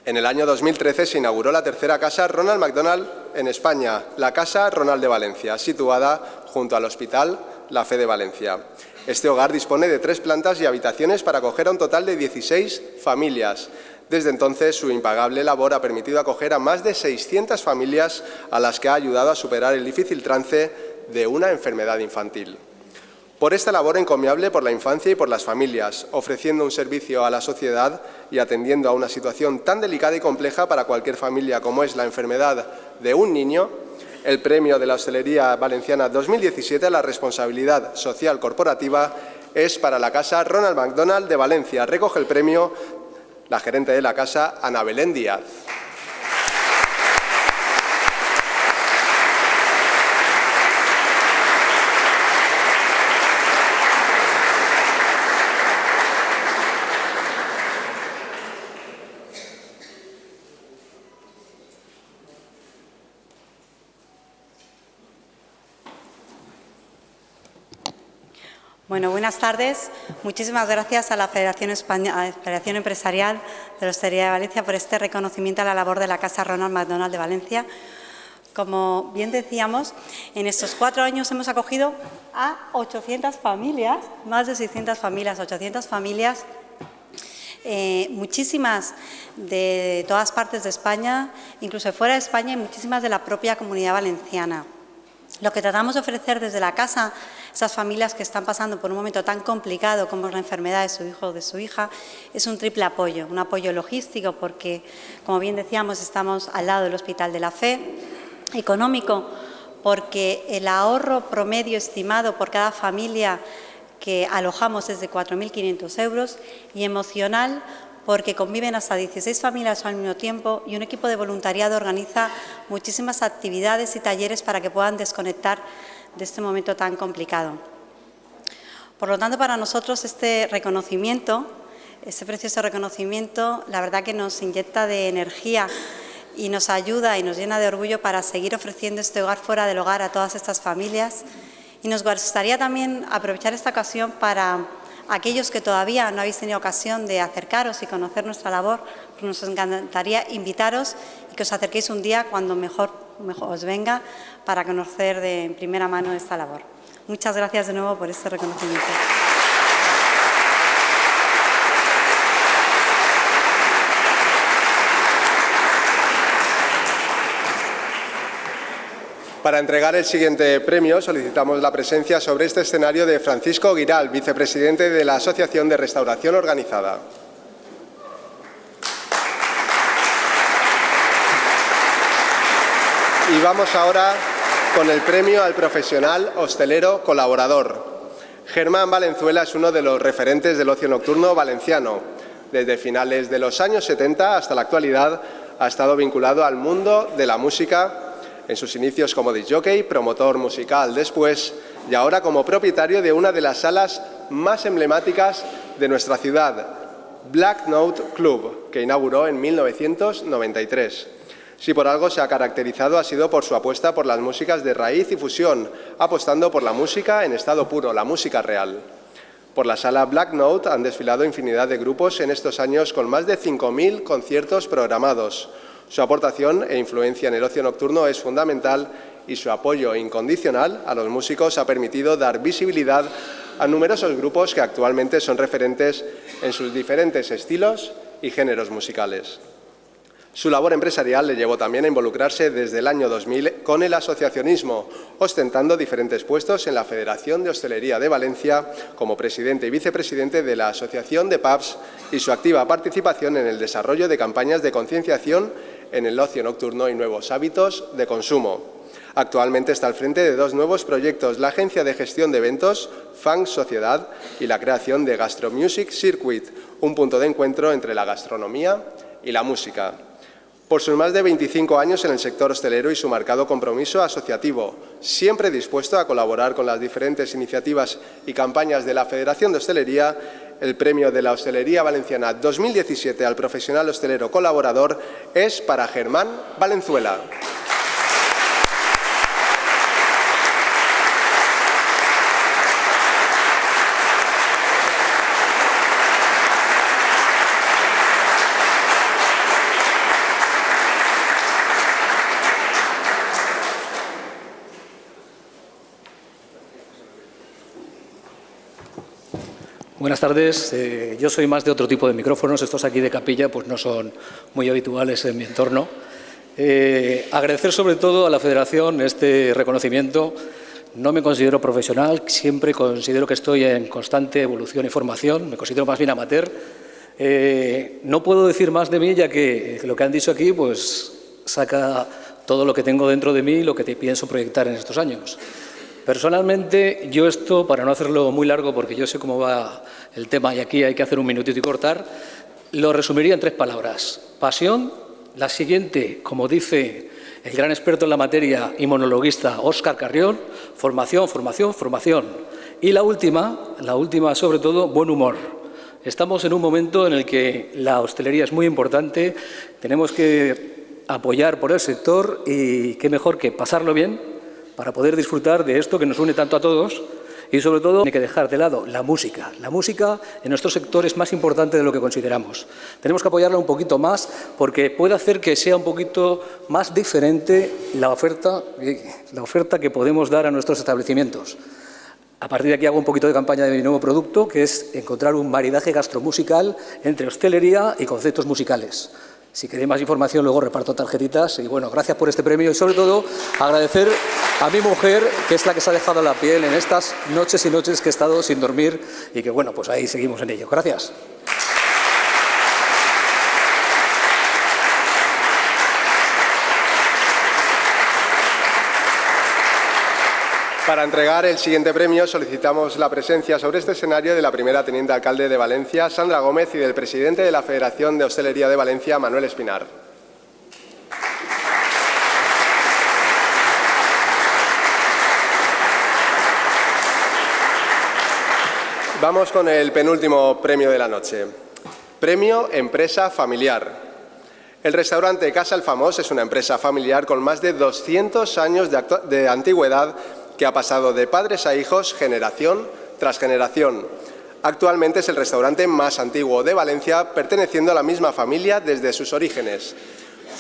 En el año 2013 se inauguró la tercera casa Ronald McDonald en España, la Casa Ronald de Valencia, situada junto al Hospital La Fe de Valencia. Este hogar dispone de 3 plantas y habitaciones para acoger a un total de 16 familias. Desde entonces, su impagable labor ha permitido acoger a más de 600 familias a las que ha ayudado a superar el difícil trance de una enfermedad infantil. Por esta labor encomiable por la infancia y por las familias, ofreciendo un servicio a la sociedad y atendiendo a una situación tan delicada y compleja para cualquier familia como es la enfermedad de un niño, el Premio de la Hostelería Valenciana 2017 a la Responsabilidad Social Corporativa es para la Casa Ronald McDonald de Valencia. Recoge el premio la gerente de la casa, Ana Belén Díaz. Bueno, buenas tardes. Muchísimas gracias a la Federación Empresarial de la Hostelería de Valencia por este reconocimiento a la labor de la Casa Ronald McDonald de Valencia. Como bien decíamos, en estos 4 años hemos acogido a 800 familias, más de 600 familias, 800 familias, muchísimas de todas partes de España, incluso fuera de España y muchísimas de la propia Comunidad Valenciana. Lo que tratamos de ofrecer desde la casa a esas familias que están pasando por un momento tan complicado como es la enfermedad de su hijo o de su hija es un triple apoyo, un apoyo logístico porque, como bien decíamos, estamos al lado del Hospital de la Fe, económico porque el ahorro promedio estimado por cada familia que alojamos es de 4.500 euros y emocional porque conviven hasta 16 familias al mismo tiempo y un equipo de voluntariado organiza muchísimas actividades y talleres para que puedan desconectar de este momento tan complicado. Por lo tanto, para nosotros este reconocimiento, este precioso reconocimiento, la verdad que nos inyecta de energía y nos ayuda y nos llena de orgullo para seguir ofreciendo este hogar fuera del hogar a todas estas familias. Y nos gustaría también aprovechar esta ocasión para aquellos que todavía no habéis tenido ocasión de acercaros y conocer nuestra labor, pues nos encantaría invitaros y que os acerquéis un día cuando mejor os venga para conocer de primera mano esta labor. Muchas gracias de nuevo por este reconocimiento. Para entregar el siguiente premio solicitamos la presencia sobre este escenario de Francisco Guiral, vicepresidente de la Asociación de Restauración Organizada. Y vamos ahora con el premio al profesional hostelero colaborador. Germán Valenzuela es uno de los referentes del ocio nocturno valenciano. Desde finales de los años 70 hasta la actualidad ha estado vinculado al mundo de la música, en sus inicios como disc-jockey, promotor musical después y ahora como propietario de una de las salas más emblemáticas de nuestra ciudad, Black Note Club, que inauguró en 1993. Si por algo se ha caracterizado ha sido por su apuesta por las músicas de raíz y fusión, apostando por la música en estado puro, la música real. Por la sala Black Note han desfilado infinidad de grupos en estos años con más de 5.000 conciertos programados. Su aportación e influencia en el ocio nocturno es fundamental y su apoyo incondicional a los músicos ha permitido dar visibilidad a numerosos grupos que actualmente son referentes en sus diferentes estilos y géneros musicales. Su labor empresarial le llevó también a involucrarse desde el año 2000 con el asociacionismo, ostentando diferentes puestos en la Federación de Hostelería de Valencia como presidente y vicepresidente de la Asociación de Pubs y su activa participación en el desarrollo de campañas de concienciación en el ocio nocturno y nuevos hábitos de consumo. Actualmente está al frente de dos nuevos proyectos, la Agencia de Gestión de Eventos, Funk Sociedad, y la creación de Gastro Music Circuit, un punto de encuentro entre la gastronomía y la música. Por sus más de 25 años en el sector hostelero y su marcado compromiso asociativo, siempre dispuesto a colaborar con las diferentes iniciativas y campañas de la Federación de Hostelería, el Premio de la Hostelería Valenciana 2017 al Profesional Hostelero Colaborador es para Germán Valenzuela. Buenas tardes. Yo soy más de otro tipo de micrófonos. Estos aquí de capilla pues no son muy habituales en mi entorno. Agradecer sobre todo a la Federación este reconocimiento. No me considero profesional, siempre considero que estoy en constante evolución y formación. Me considero más bien amateur. No puedo decir más de mí, ya que lo que han dicho aquí pues saca todo lo que tengo dentro de mí y lo que pienso proyectar en estos años. Personalmente, yo esto, para no hacerlo muy largo, porque yo sé cómo va el tema y aquí hay que hacer un minutito y cortar, lo resumiría en 3 palabras. Pasión, la siguiente, como dice el gran experto en la materia y monologuista Óscar Carrión, formación, formación, formación. Y la última sobre todo, buen humor. Estamos en un momento en el que la hostelería es muy importante, tenemos que apoyar por el sector y qué mejor que pasarlo bien para poder disfrutar de esto que nos une tanto a todos y, sobre todo, hay que dejar de lado la música. La música en nuestro sector es más importante de lo que consideramos. Tenemos que apoyarla un poquito más porque puede hacer que sea un poquito más diferente la oferta que podemos dar a nuestros establecimientos. A partir de aquí hago un poquito de campaña de mi nuevo producto, que es encontrar un maridaje gastromusical entre hostelería y conceptos musicales. Si queréis más información, luego reparto tarjetitas. Y bueno, gracias por este premio y sobre todo agradecer a mi mujer, que es la que se ha dejado la piel en estas noches y noches que he estado sin dormir y que bueno, pues ahí seguimos en ello. Gracias. Para entregar el siguiente premio solicitamos la presencia sobre este escenario de la primera teniente alcalde de Valencia, Sandra Gómez, y del presidente de la Federación de Hostelería de Valencia, Manuel Espinar. Vamos con el penúltimo premio de la noche. Premio Empresa Familiar. El restaurante Casa El Famós es una empresa familiar con más de 200 años de antigüedad que ha pasado de padres a hijos generación tras generación. Actualmente es el restaurante más antiguo de Valencia, perteneciendo a la misma familia desde sus orígenes.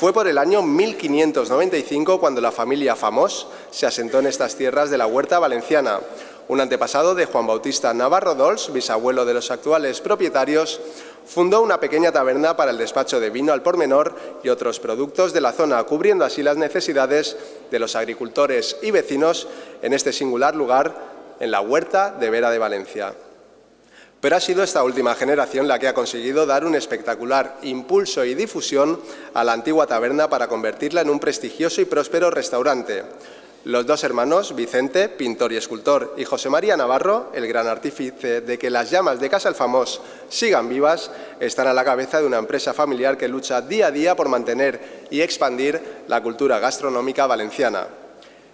Fue por el año 1595 cuando la familia Famós se asentó en estas tierras de la Huerta Valenciana. Un antepasado de Juan Bautista Navarro Dols, bisabuelo de los actuales propietarios, fundó una pequeña taberna para el despacho de vino al por menor y otros productos de la zona, cubriendo así las necesidades de los agricultores y vecinos en este singular lugar, en la Huerta de Vera de Valencia. Pero ha sido esta última generación la que ha conseguido dar un espectacular impulso y difusión a la antigua taberna para convertirla en un prestigioso y próspero restaurante. Los dos hermanos, Vicente, pintor y escultor, y José María Navarro, el gran artífice de que las llamas de Casa El Famós sigan vivas, están a la cabeza de una empresa familiar que lucha día a día por mantener y expandir la cultura gastronómica valenciana.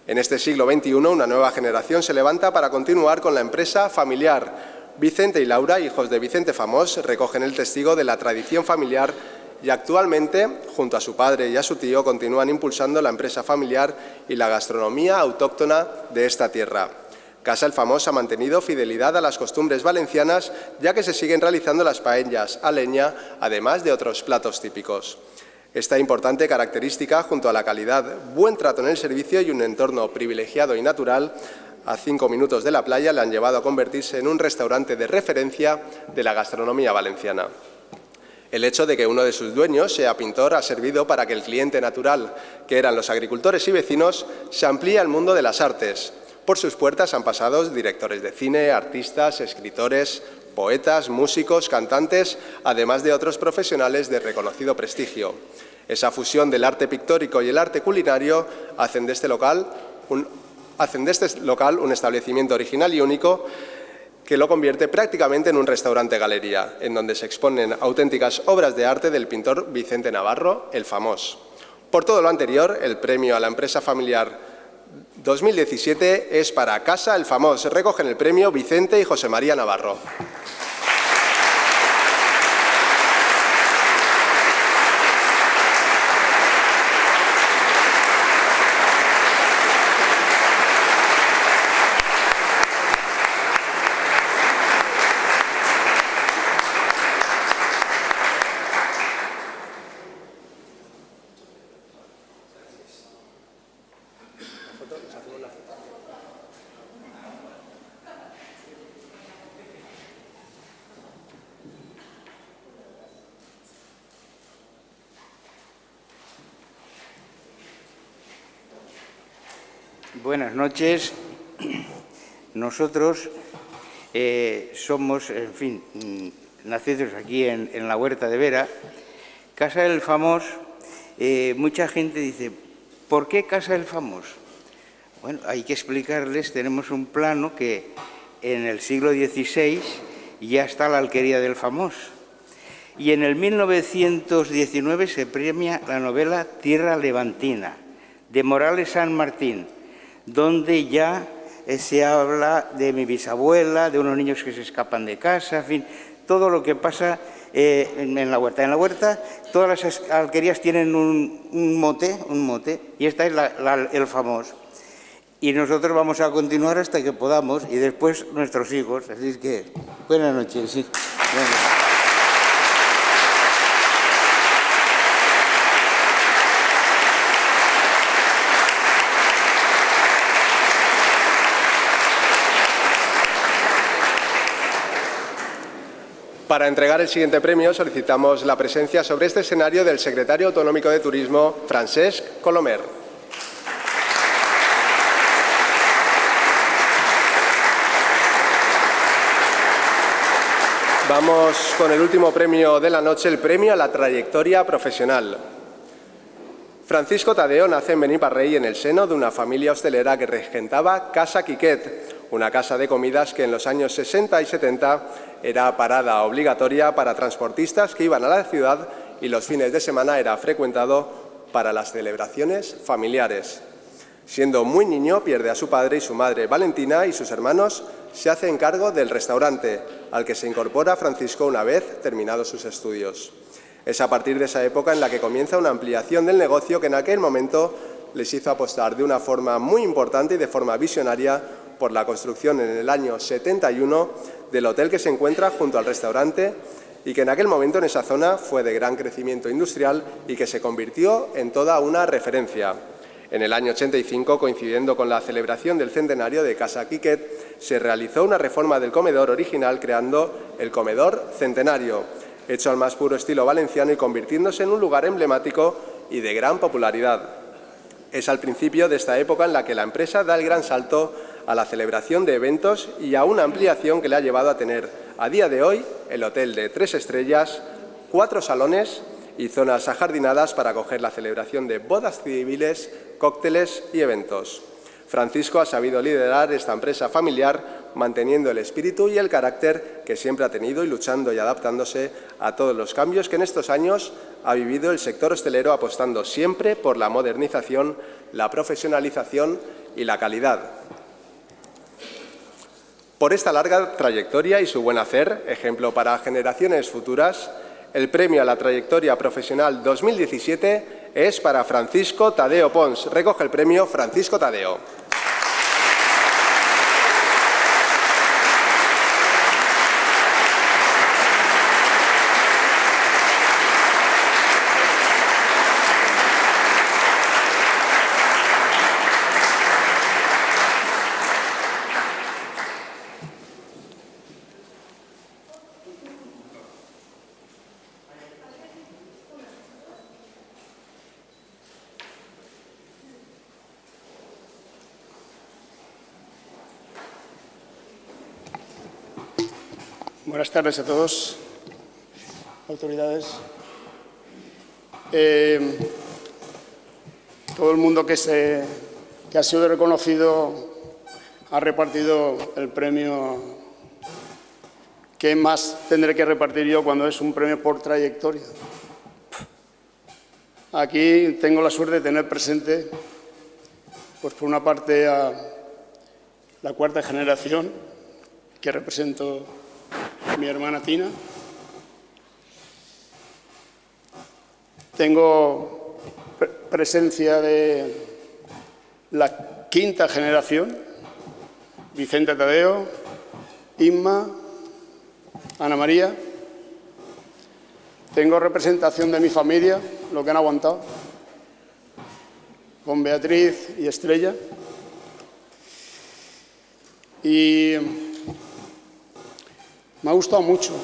En este siglo XXI, una nueva generación se levanta para continuar con la empresa familiar. Vicente y Laura, hijos de Vicente Famós, recogen el testigo de la tradición familiar y actualmente, junto a su padre y a su tío, continúan impulsando la empresa familiar y la gastronomía autóctona de esta tierra. Casa El Famós ha mantenido fidelidad a las costumbres valencianas, ya que se siguen realizando las paellas a leña, además de otros platos típicos. Esta importante característica, junto a la calidad, buen trato en el servicio y un entorno privilegiado y natural, a 5 minutos de la playa, le han llevado a convertirse en un restaurante de referencia de la gastronomía valenciana. El hecho de que uno de sus dueños sea pintor ha servido para que el cliente natural, que eran los agricultores y vecinos, se amplíe al mundo de las artes. Por sus puertas han pasado directores de cine, artistas, escritores, poetas, músicos, cantantes, además de otros profesionales de reconocido prestigio. Esa fusión del arte pictórico y el arte culinario hacen de este local un establecimiento original y único, que lo convierte prácticamente en un restaurante-galería, en donde se exponen auténticas obras de arte del pintor Vicente Navarro, el Famós. Por todo lo anterior, el premio a la empresa familiar 2017 es para Casa El Famós. Recogen el premio Vicente y José María Navarro. Buenas noches. Nosotros somos, en fin, nacidos aquí en la Huerta de Vera. Casa El Famós, mucha gente dice, ¿por qué Casa El Famós? Bueno, hay que explicarles, tenemos un plano que en el siglo XVI ya está la alquería del Famós. Y en el 1919 se premia la novela Tierra Levantina, de Morales San Martín, donde ya se habla de mi bisabuela, de unos niños que se escapan de casa, en fin, todo lo que pasa en la huerta. En la huerta todas las alquerías tienen un mote, y esta es el Famós. Y nosotros vamos a continuar hasta que podamos, y después nuestros hijos. Así es que, buenas noches. Sí. Para entregar el siguiente premio solicitamos la presencia sobre este escenario del secretario autonómico de Turismo, Francesc Colomer. Vamos con el último premio de la noche, el premio a la trayectoria profesional. Francisco Tadeo nace en Beniparrell en el seno de una familia hostelera que regentaba Casa Quiquet, una casa de comidas que en los años 60 y 70 era parada obligatoria para transportistas que iban a la ciudad y los fines de semana era frecuentado para las celebraciones familiares. Siendo muy niño, pierde a su padre y su madre Valentina, y sus hermanos se hacen cargo del restaurante, al que se incorpora Francisco una vez terminados sus estudios. Es a partir de esa época en la que comienza una ampliación del negocio que en aquel momento les hizo apostar de una forma muy importante y de forma visionaria por la construcción en el año 71 del hotel que se encuentra junto al restaurante y que en aquel momento en esa zona fue de gran crecimiento industrial y que se convirtió en toda una referencia. En el año 85, coincidiendo con la celebración del centenario de Casa Quiquet, se realizó una reforma del comedor original creando el Comedor Centenario, hecho al más puro estilo valenciano y convirtiéndose en un lugar emblemático y de gran popularidad. Es al principio de esta época en la que la empresa da el gran salto a la celebración de eventos y a una ampliación que le ha llevado a tener a día de hoy el hotel de 3 estrellas, 4 salones y zonas ajardinadas para acoger la celebración de bodas civiles, cócteles y eventos. Francisco ha sabido liderar esta empresa familiar, manteniendo el espíritu y el carácter que siempre ha tenido y luchando y adaptándose a todos los cambios que en estos años ha vivido el sector hostelero, apostando siempre por la modernización, la profesionalización y la calidad. Por esta larga trayectoria y su buen hacer, ejemplo para generaciones futuras, el premio a la trayectoria profesional 2017 es para Francisco Tadeo Pons. Recoge el premio Francisco Tadeo. Buenas tardes a todos, autoridades. Todo el mundo que ha sido reconocido ha repartido el premio. ¿Qué más tendré que repartir yo cuando es un premio por trayectoria? Aquí tengo la suerte de tener presente, pues por una parte, a la cuarta generación, que represento mi hermana Tina. Tengo presencia de la quinta generación, Vicente Tadeo, Inma, Ana María. Tengo representación de mi familia, lo que han aguantado, con Beatriz y Estrella. Y me ha gustado mucho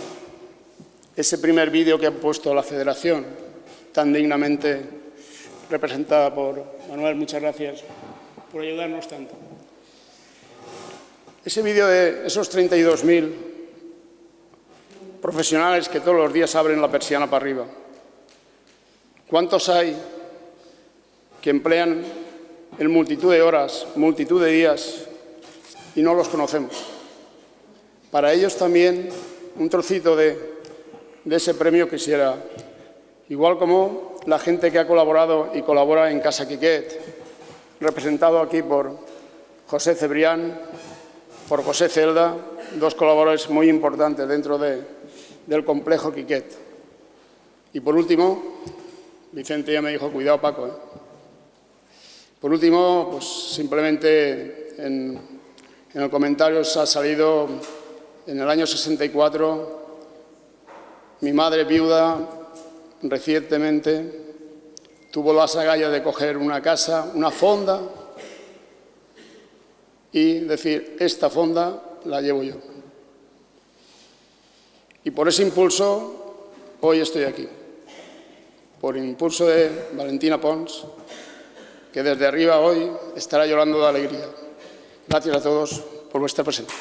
ese primer vídeo que ha puesto la Federación, tan dignamente representada por Manuel. Muchas gracias por ayudarnos tanto. Ese vídeo de esos 32.000 profesionales que todos los días abren la persiana para arriba. ¿Cuántos hay que emplean en multitud de horas, multitud de días y no los conocemos? Para ellos también un trocito de ese premio quisiera, igual como la gente que ha colaborado y colabora en Casa Quiquet, representado aquí por José Cebrián, por José Celda, dos colaboradores muy importantes dentro del complejo Quiquet. Y por último, Vicente ya me dijo, cuidado Paco. Por último, pues simplemente en el comentario se ha salido. En el año 64, mi madre viuda recientemente tuvo las agallas de coger una casa, una fonda, y decir, esta fonda la llevo yo. Y por ese impulso, hoy estoy aquí. Por impulso de Valentina Pons, que desde arriba hoy estará llorando de alegría. Gracias a todos por vuestra presencia.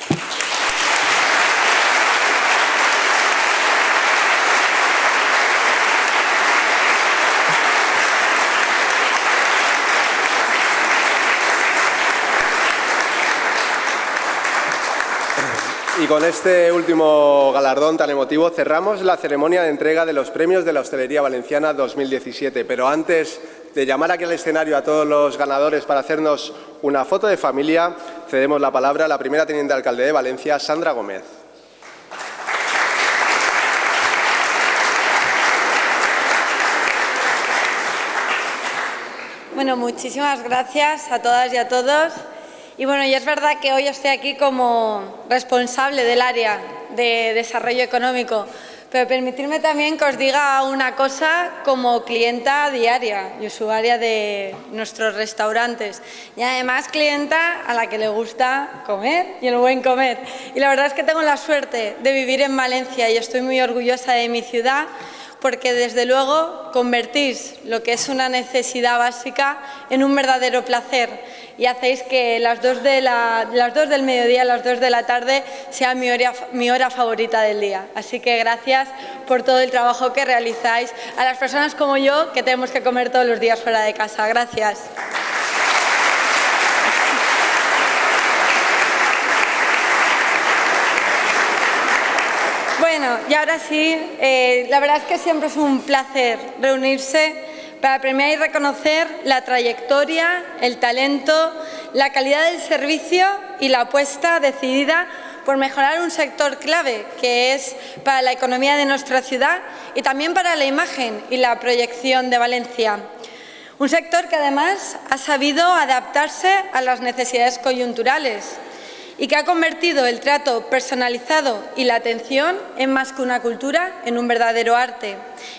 Y con este último galardón tan emotivo cerramos la ceremonia de entrega de los premios de la Hostelería Valenciana 2017. Pero antes de llamar aquí al escenario a todos los ganadores para hacernos una foto de familia, cedemos la palabra a la primera teniente alcalde de Valencia, Sandra Gómez. Bueno, muchísimas gracias a todas y a todos. Y bueno, y es verdad que hoy estoy aquí como responsable del área de desarrollo económico, pero permitidme también que os diga una cosa como clienta diaria y usuaria de nuestros restaurantes, y además clienta a la que le gusta comer y el buen comer. Y la verdad es que tengo la suerte de vivir en Valencia y estoy muy orgullosa de mi ciudad, porque desde luego convertís lo que es una necesidad básica en un verdadero placer y hacéis que las 2 del mediodía, las 2 de la tarde, sea mi hora favorita del día. Así que gracias por todo el trabajo que realizáis a las personas como yo, que tenemos que comer todos los días fuera de casa. Gracias. Bueno, y ahora sí, la verdad es que siempre es un placer reunirse para premiar y reconocer la trayectoria, el talento, la calidad del servicio y la apuesta decidida por mejorar un sector clave que es para la economía de nuestra ciudad y también para la imagen y la proyección de Valencia. Un sector que además ha sabido adaptarse a las necesidades coyunturales y que ha convertido el trato personalizado y la atención en más que una cultura, en un verdadero arte,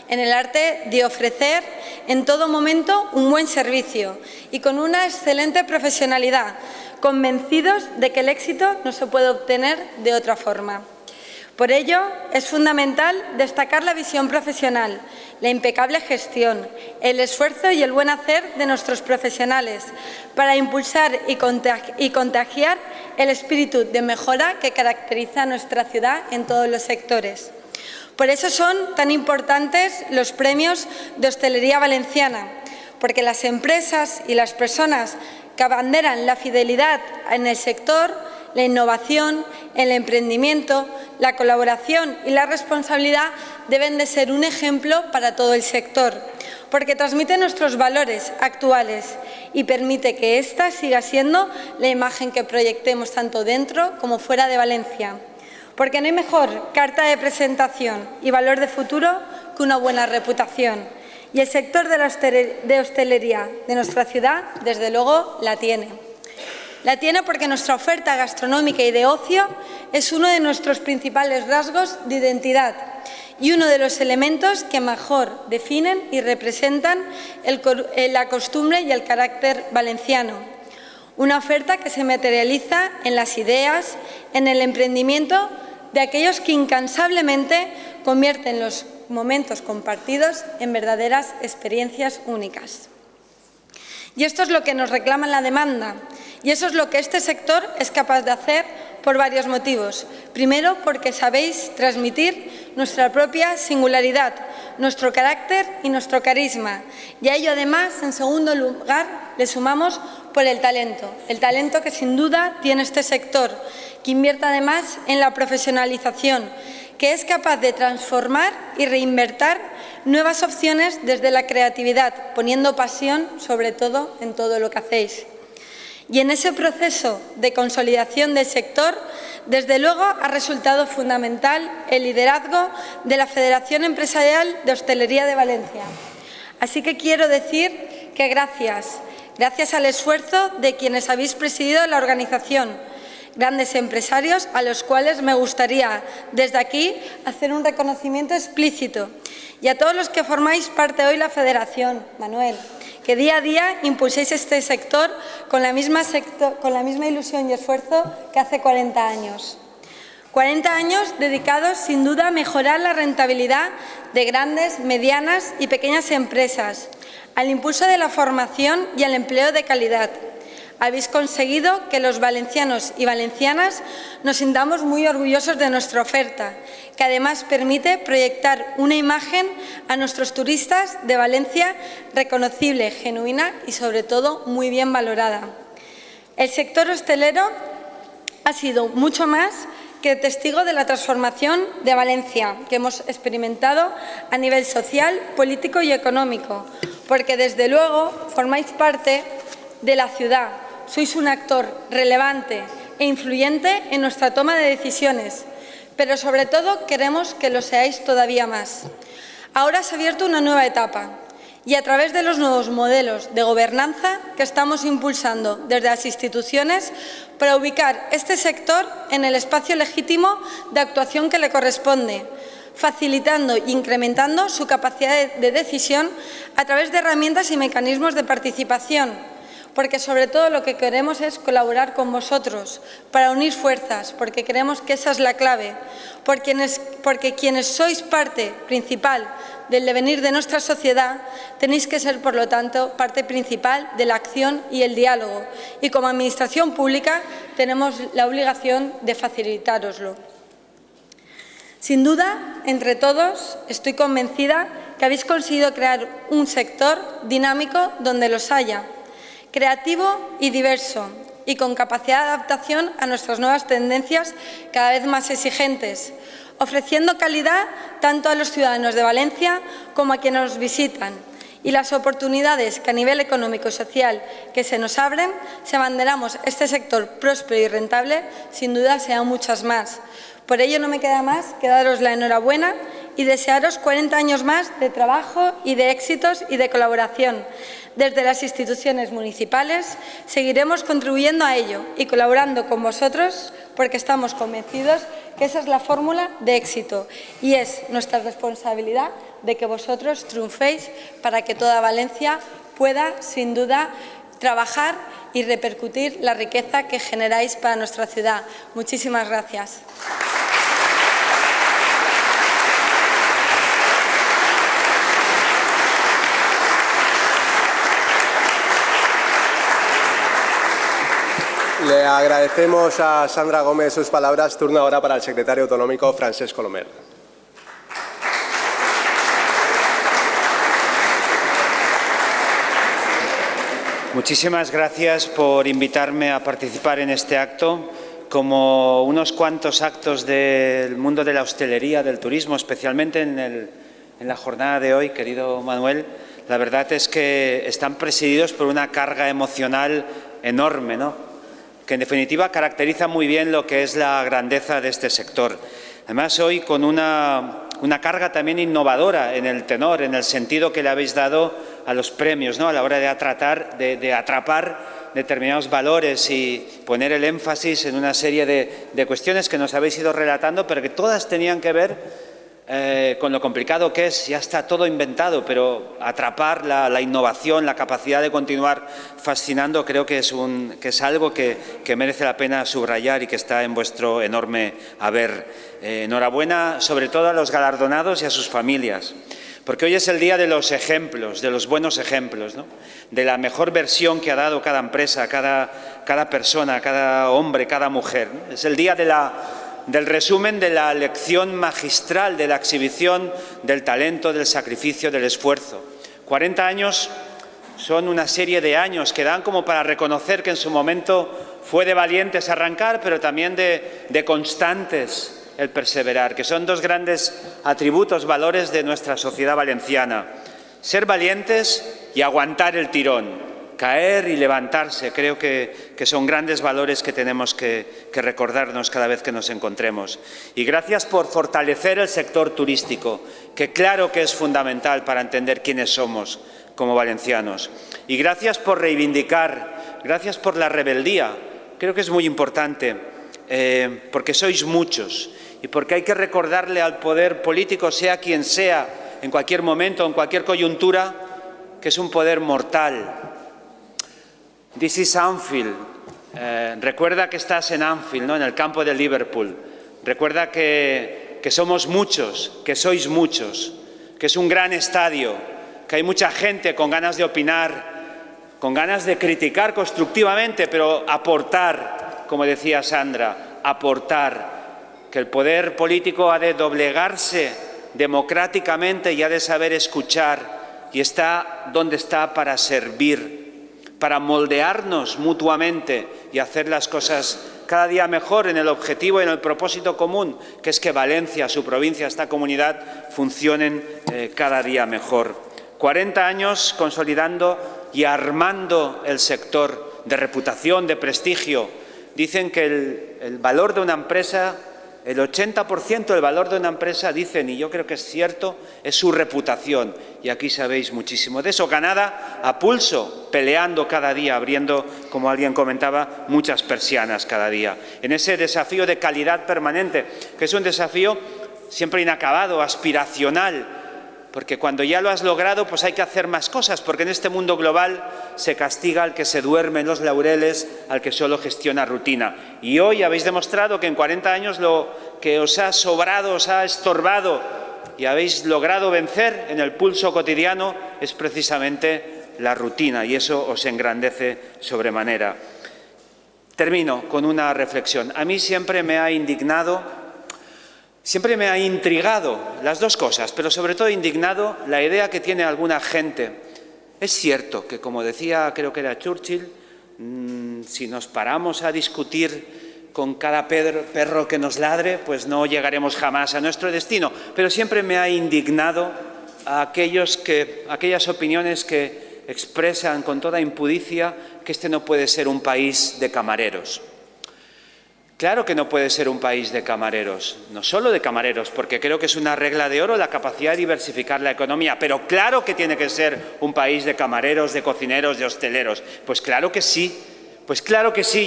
en el arte de ofrecer en todo momento un buen servicio y con una excelente profesionalidad, convencidos de que el éxito no se puede obtener de otra forma. Por ello, es fundamental destacar la visión profesional, la impecable gestión, el esfuerzo y el buen hacer de nuestros profesionales para impulsar y contagiar el espíritu de mejora que caracteriza a nuestra ciudad en todos los sectores. Por eso son tan importantes los premios de hostelería valenciana, porque las empresas y las personas que abanderan la fidelidad en el sector, la innovación, el emprendimiento, la colaboración y la responsabilidad deben de ser un ejemplo para todo el sector, porque transmite nuestros valores actuales y permite que ésta siga siendo la imagen que proyectemos tanto dentro como fuera de Valencia. Porque no hay mejor carta de presentación y valor de futuro que una buena reputación. Y el sector de hostelería de nuestra ciudad, desde luego, la tiene. La tiene porque nuestra oferta gastronómica y de ocio es uno de nuestros principales rasgos de identidad y uno de los elementos que mejor definen y representan la costumbre y el carácter valenciano. Una oferta que se materializa en las ideas, en el emprendimiento de aquellos que incansablemente convierten los momentos compartidos en verdaderas experiencias únicas. Y esto es lo que nos reclama la demanda. Y eso es lo que este sector es capaz de hacer por varios motivos. Primero, porque sabéis transmitir nuestra propia singularidad, nuestro carácter y nuestro carisma. Y a ello, además, en segundo lugar, le sumamos por el talento que sin duda tiene este sector, que invierte además en la profesionalización, que es capaz de transformar y reinvertir nuevas opciones desde la creatividad, poniendo pasión, sobre todo, en todo lo que hacéis. Y en ese proceso de consolidación del sector, desde luego, ha resultado fundamental el liderazgo de la Federación Empresarial de Hostelería de Valencia. Así que quiero decir que gracias al esfuerzo de quienes habéis presidido la organización, grandes empresarios a los cuales me gustaría desde aquí hacer un reconocimiento explícito, y a todos los que formáis parte hoy de la Federación, Manuel, que día a día impulséis este sector con la misma ilusión y esfuerzo que hace 40 años. 40 años dedicados, sin duda, a mejorar la rentabilidad de grandes, medianas y pequeñas empresas, al impulso de la formación y al empleo de calidad. Habéis conseguido que los valencianos y valencianas nos sintamos muy orgullosos de nuestra oferta, que además permite proyectar una imagen a nuestros turistas de Valencia reconocible, genuina y, sobre todo, muy bien valorada. El sector hostelero ha sido mucho más que testigo de la transformación de Valencia que hemos experimentado a nivel social, político y económico, porque desde luego formáis parte de la ciudad, sois un actor relevante e influyente en nuestra toma de decisiones, pero sobre todo queremos que lo seáis todavía más. Ahora se ha abierto una nueva etapa y a través de los nuevos modelos de gobernanza que estamos impulsando desde las instituciones para ubicar este sector en el espacio legítimo de actuación que le corresponde, facilitando e incrementando su capacidad de decisión a través de herramientas y mecanismos de participación, porque sobre todo lo que queremos es colaborar con vosotros para unir fuerzas, porque creemos que esa es la clave, porque quienes sois parte principal del devenir de nuestra sociedad tenéis que ser, por lo tanto, parte principal de la acción y el diálogo, y como Administración pública tenemos la obligación de facilitároslo. Sin duda, entre todos, estoy convencida que habéis conseguido crear un sector dinámico donde los haya, creativo y diverso, y con capacidad de adaptación a nuestras nuevas tendencias cada vez más exigentes, ofreciendo calidad tanto a los ciudadanos de Valencia como a quienes nos visitan. Y las oportunidades que a nivel económico y social que se nos abren, si abanderamos este sector próspero y rentable, sin duda serán muchas más. Por ello no me queda más que daros la enhorabuena y desearos 40 años más de trabajo y de éxitos y de colaboración. Desde las instituciones municipales seguiremos contribuyendo a ello y colaborando con vosotros porque estamos convencidos que esa es la fórmula de éxito y es nuestra responsabilidad de que vosotros triunféis para que toda Valencia pueda, sin duda, trabajar y repercutir la riqueza que generáis para nuestra ciudad. Muchísimas gracias. Le agradecemos a Sandra Gómez sus palabras. Turno ahora para el secretario autonómico Francesc Colomer. Muchísimas gracias por invitarme a participar en este acto. Como unos cuantos actos del mundo de la hostelería, del turismo, especialmente en la jornada de hoy, querido Manuel, la verdad es que están presididos por una carga emocional enorme, ¿no?, que en definitiva caracteriza muy bien lo que es la grandeza de este sector. Además, hoy con una carga también innovadora en el tenor, en el sentido que le habéis dado a los premios, ¿no?, a la hora de atrapar determinados valores y poner el énfasis en una serie de cuestiones que nos habéis ido relatando, pero que todas tenían que ver con lo complicado que es. Ya está todo inventado, pero atrapar la innovación, la capacidad de continuar fascinando, creo que es algo que merece la pena subrayar y que está en vuestro enorme haber. Enhorabuena sobre todo a los galardonados y a sus familias, porque hoy es el día de los ejemplos, de los buenos ejemplos, ¿no?, de la mejor versión que ha dado cada empresa, cada persona, cada hombre, cada mujer, ¿no? Es el día del resumen de la lección magistral, de la exhibición del talento, del sacrificio, del esfuerzo. 40 años son una serie de años que dan como para reconocer que en su momento fue de valientes arrancar, pero también de constantes el perseverar, que son dos grandes atributos, valores de nuestra sociedad valenciana. Ser valientes y aguantar el tirón. Caer y levantarse, creo que son grandes valores que tenemos que recordarnos cada vez que nos encontremos. Y gracias por fortalecer el sector turístico, que claro que es fundamental para entender quiénes somos como valencianos. Y gracias por reivindicar, gracias por la rebeldía. Creo que es muy importante, porque sois muchos y porque hay que recordarle al poder político, sea quien sea, en cualquier momento, en cualquier coyuntura, que es un poder mortal. This is Anfield. Recuerda que estás en Anfield, ¿no?, en el campo de Liverpool. Recuerda que somos muchos, que sois muchos, que es un gran estadio, que hay mucha gente con ganas de opinar, con ganas de criticar constructivamente, pero aportar, como decía Sandra, aportar, que el poder político ha de doblegarse democráticamente y ha de saber escuchar y está donde está para servir, para moldearnos mutuamente y hacer las cosas cada día mejor en el objetivo y en el propósito común, que es que Valencia, su provincia, esta comunidad funcionen cada día mejor. 40 años consolidando y armando el sector de reputación, de prestigio. Dicen que el valor de una empresa, el 80% del valor de una empresa, dicen, y yo creo que es cierto, es su reputación. Y aquí sabéis muchísimo de eso, ganada a pulso, peleando cada día, abriendo, como alguien comentaba, muchas persianas cada día. En ese desafío de calidad permanente, que es un desafío siempre inacabado, aspiracional, porque cuando ya lo has logrado, pues hay que hacer más cosas, porque en este mundo global se castiga al que se duerme en los laureles, al que solo gestiona rutina. Y hoy habéis demostrado que en 40 años lo que os ha sobrado, os ha estorbado y habéis logrado vencer en el pulso cotidiano es precisamente la rutina, y eso os engrandece sobremanera. Termino con una reflexión. A mí siempre me ha indignado, siempre me ha intrigado las dos cosas, pero sobre todo indignado la idea que tiene alguna gente. Es cierto que, como decía, creo que era Churchill, si nos paramos a discutir con cada perro que nos ladre, pues no llegaremos jamás a nuestro destino. Pero siempre me ha indignado a aquellas opiniones que expresan con toda impudicia que este no puede ser un país de camareros. Claro que no puede ser un país de camareros, no solo de camareros, porque creo que es una regla de oro la capacidad de diversificar la economía, pero claro que tiene que ser un país de camareros, de cocineros, de hosteleros. Pues claro que sí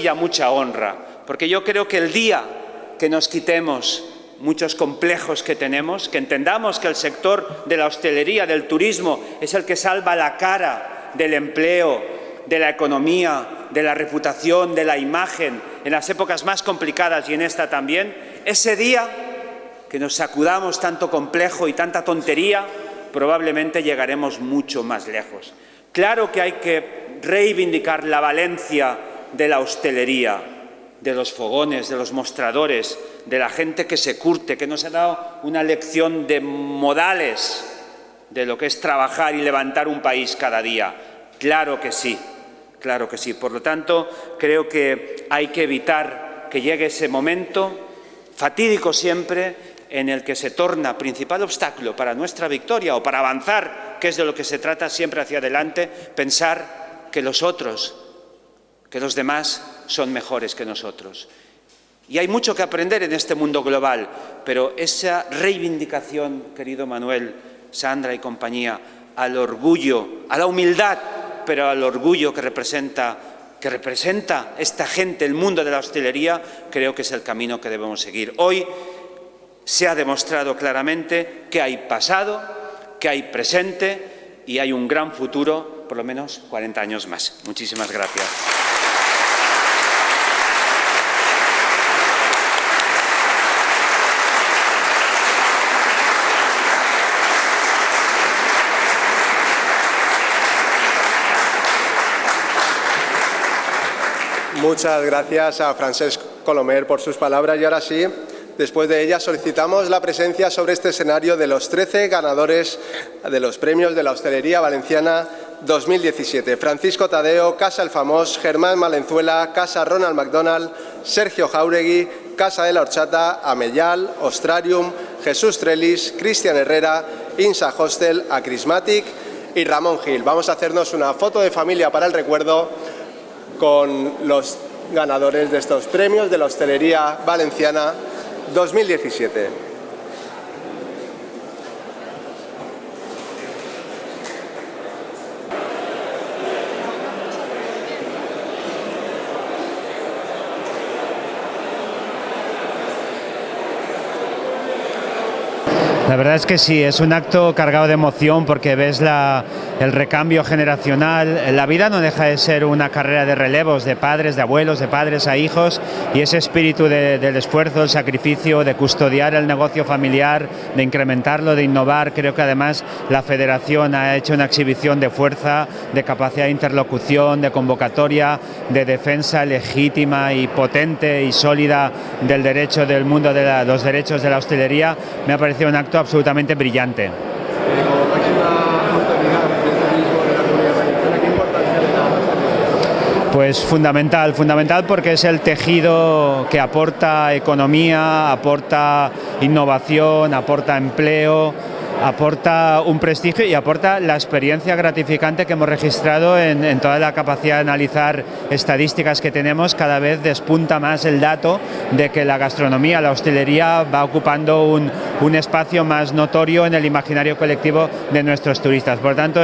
y a mucha honra, porque yo creo que el día que nos quitemos muchos complejos que tenemos, que entendamos que el sector de la hostelería, del turismo, es el que salva la cara del empleo, de la economía, de la reputación, de la imagen, en las épocas más complicadas y en esta también, ese día que nos sacudamos tanto complejo y tanta tontería, probablemente llegaremos mucho más lejos. Claro que hay que reivindicar la valencia de la hostelería, de los fogones, de los mostradores, de la gente que se curte, que nos ha dado una lección de modales de lo que es trabajar y levantar un país cada día. Claro que sí, claro que sí. Por lo tanto, creo que hay que evitar que llegue ese momento, fatídico siempre, en el que se torna principal obstáculo para nuestra victoria o para avanzar, que es de lo que se trata siempre hacia adelante, pensar que los otros, que los demás son mejores que nosotros. Y hay mucho que aprender en este mundo global, pero esa reivindicación, querido Manuel, Sandra y compañía, al orgullo, a la humildad, pero al orgullo que representa esta gente, el mundo de la hostelería, creo que es el camino que debemos seguir. Hoy se ha demostrado claramente que hay pasado, que hay presente y hay un gran futuro, por lo menos 40 años más. Muchísimas gracias. Muchas gracias a Francesc Colomer por sus palabras y ahora sí, después de ella solicitamos la presencia sobre este escenario de los 13 ganadores de los premios de la Hostelería Valenciana 2017. Francisco Tadeo, Casa El Famós, Germán Malenzuela, Casa Ronald McDonald, Sergio Jauregui, Casa de la Horchata, Amellal, Ostrarium, Jesús Trellis, Cristian Herrera, Insa Hostel, Acrismatic y Ramón Gil. Vamos a hacernos una foto de familia para el recuerdo con los ganadores de estos premios de la Hostelería Valenciana 2017. La verdad es que sí, es un acto cargado de emoción porque ves el recambio generacional. La vida no deja de ser una carrera de relevos, de padres, de abuelos, de padres a hijos, y ese espíritu del esfuerzo, el sacrificio, de custodiar el negocio familiar, de incrementarlo, de innovar. Creo que además la Federación ha hecho una exhibición de fuerza, de capacidad de interlocución, de convocatoria, de defensa legítima y potente y sólida del derecho del mundo de los derechos de la hostelería. Me ha parecido un acto absolutamente brillante. Pues fundamental porque es el tejido que aporta economía, aporta innovación, aporta empleo, aporta un prestigio y aporta la experiencia gratificante que hemos registrado en toda la capacidad de analizar estadísticas que tenemos. Cada vez despunta más el dato de que la gastronomía, la hostelería va ocupando un espacio más notorio en el imaginario colectivo de nuestros turistas. Por tanto,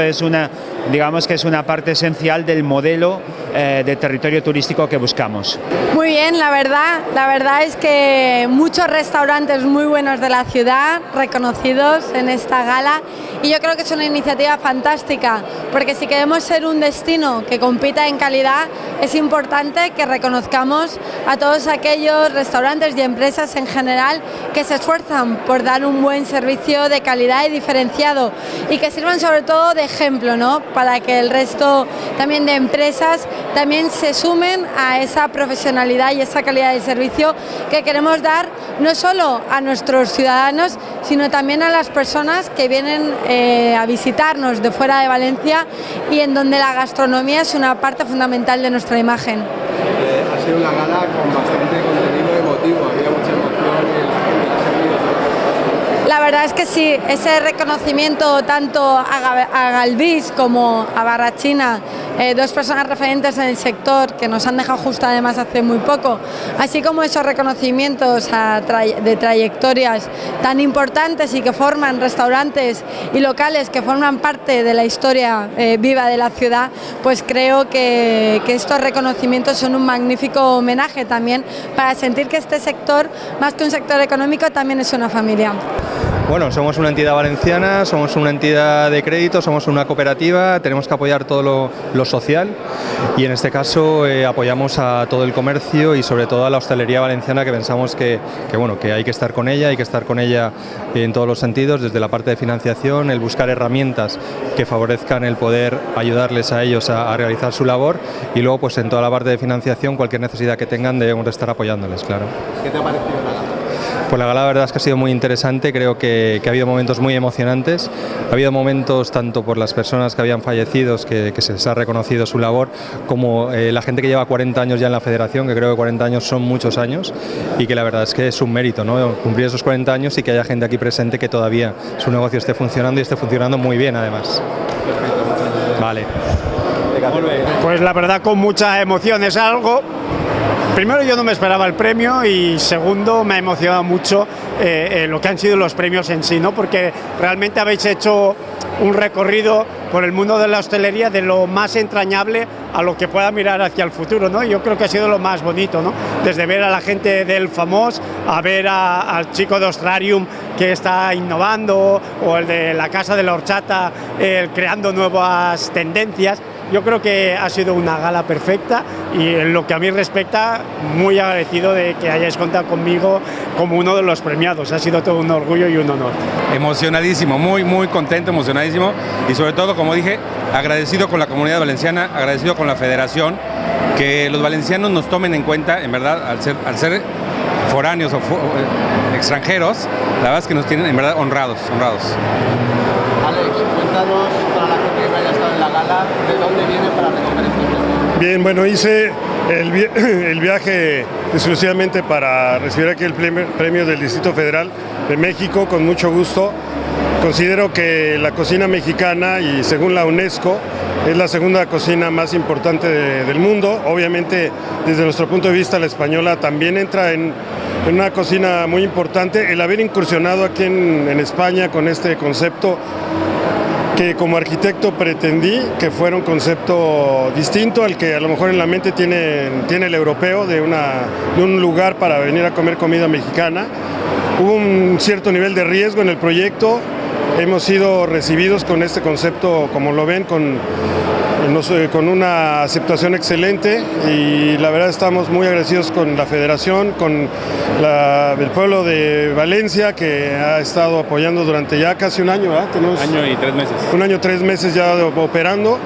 digamos que es una parte esencial del modelo de territorio turístico que buscamos. Muy bien, la verdad es que muchos restaurantes muy buenos de la ciudad, reconocidos en esta gala, y yo creo que es una iniciativa fantástica, porque si queremos ser un destino que compita en calidad, es importante que reconozcamos a todos aquellos restaurantes y empresas en general que se esfuerzan por dar un buen servicio de calidad y diferenciado, y que sirvan sobre todo de ejemplo, ¿no?, para que el resto también de empresas también se sumen a esa profesionalidad y esa calidad de servicio que queremos dar no solo a nuestros ciudadanos, sino también a las personas que vienen a visitarnos de fuera de Valencia y en donde la gastronomía es una parte fundamental de nuestra imagen. Ha sido una gala con bastante contenido. verdad es que sí, ese reconocimiento tanto a Galvís como a Barrachina, dos personas referentes en el sector que nos han dejado justo además hace muy poco, así como esos reconocimientos de trayectorias tan importantes y que forman restaurantes y locales que forman parte de la historia viva de la ciudad, pues creo que estos reconocimientos son un magnífico homenaje también para sentir que este sector, más que un sector económico, también es una familia. Bueno, somos una entidad valenciana, somos una entidad de crédito, somos una cooperativa, tenemos que apoyar todo lo social y en este caso apoyamos a todo el comercio y sobre todo a la hostelería valenciana, que pensamos que hay que estar con ella en todos los sentidos, desde la parte de financiación, el buscar herramientas que favorezcan el poder ayudarles a ellos a realizar su labor y luego pues en toda la parte de financiación cualquier necesidad que tengan debemos de estar apoyándoles, claro. ¿Qué te ha parecido la gala? Pues la gala la verdad es que ha sido muy interesante, creo que ha habido momentos muy emocionantes, ha habido momentos tanto por las personas que habían fallecido, que se les ha reconocido su labor, como la gente que lleva 40 años ya en la federación, que creo que 40 años son muchos años y que la verdad es que es un mérito, ¿no? Cumplir esos 40 años y que haya gente aquí presente que todavía su negocio esté funcionando y esté funcionando muy bien además. Perfecto. Vale. Pues la verdad con mucha emoción, es algo... Primero, yo no me esperaba el premio y segundo, me ha emocionado mucho lo que han sido los premios en sí, ¿no? Porque realmente habéis hecho un recorrido por el mundo de la hostelería de lo más entrañable a lo que pueda mirar hacia el futuro, ¿no? Yo creo que ha sido lo más bonito, ¿no? Desde ver a la gente del Famós, a ver al chico de Ostrarium que está innovando, o el de la Casa de la Horchata creando nuevas tendencias. Yo creo que ha sido una gala perfecta y en lo que a mí respecta, muy agradecido de que hayáis contado conmigo como uno de los premiados. Ha sido todo un orgullo y un honor. Emocionadísimo, muy contento, emocionadísimo y sobre todo, como dije, agradecido con la comunidad valenciana, agradecido con la federación, que los valencianos nos tomen en cuenta, en verdad, al ser foráneos o extranjeros, la verdad es que nos tienen en verdad honrados. Alex, cuéntanos para la gente que haya estado en la gala, ¿de dónde viene para recoger este premio? Bien, bueno, hice el viaje exclusivamente para recibir aquí el premio del Distrito Federal de México, con mucho gusto. Considero que la cocina mexicana, y según la UNESCO, es la segunda cocina más importante del mundo. Obviamente, desde nuestro punto de vista, la española también entra en una cocina muy importante. El haber incursionado aquí en España con este concepto, que como arquitecto pretendí que fuera un concepto distinto al que a lo mejor en la mente tiene el europeo, de un lugar para venir a comer comida mexicana. Hubo un cierto nivel de riesgo en el proyecto. Hemos sido recibidos con este concepto, como lo ven, con una aceptación excelente, y la verdad estamos muy agradecidos con la federación, con el pueblo de Valencia, que ha estado apoyando durante ya casi un año, ¿verdad? Tenemos año y 3 meses. Un año, 3 meses ya operando,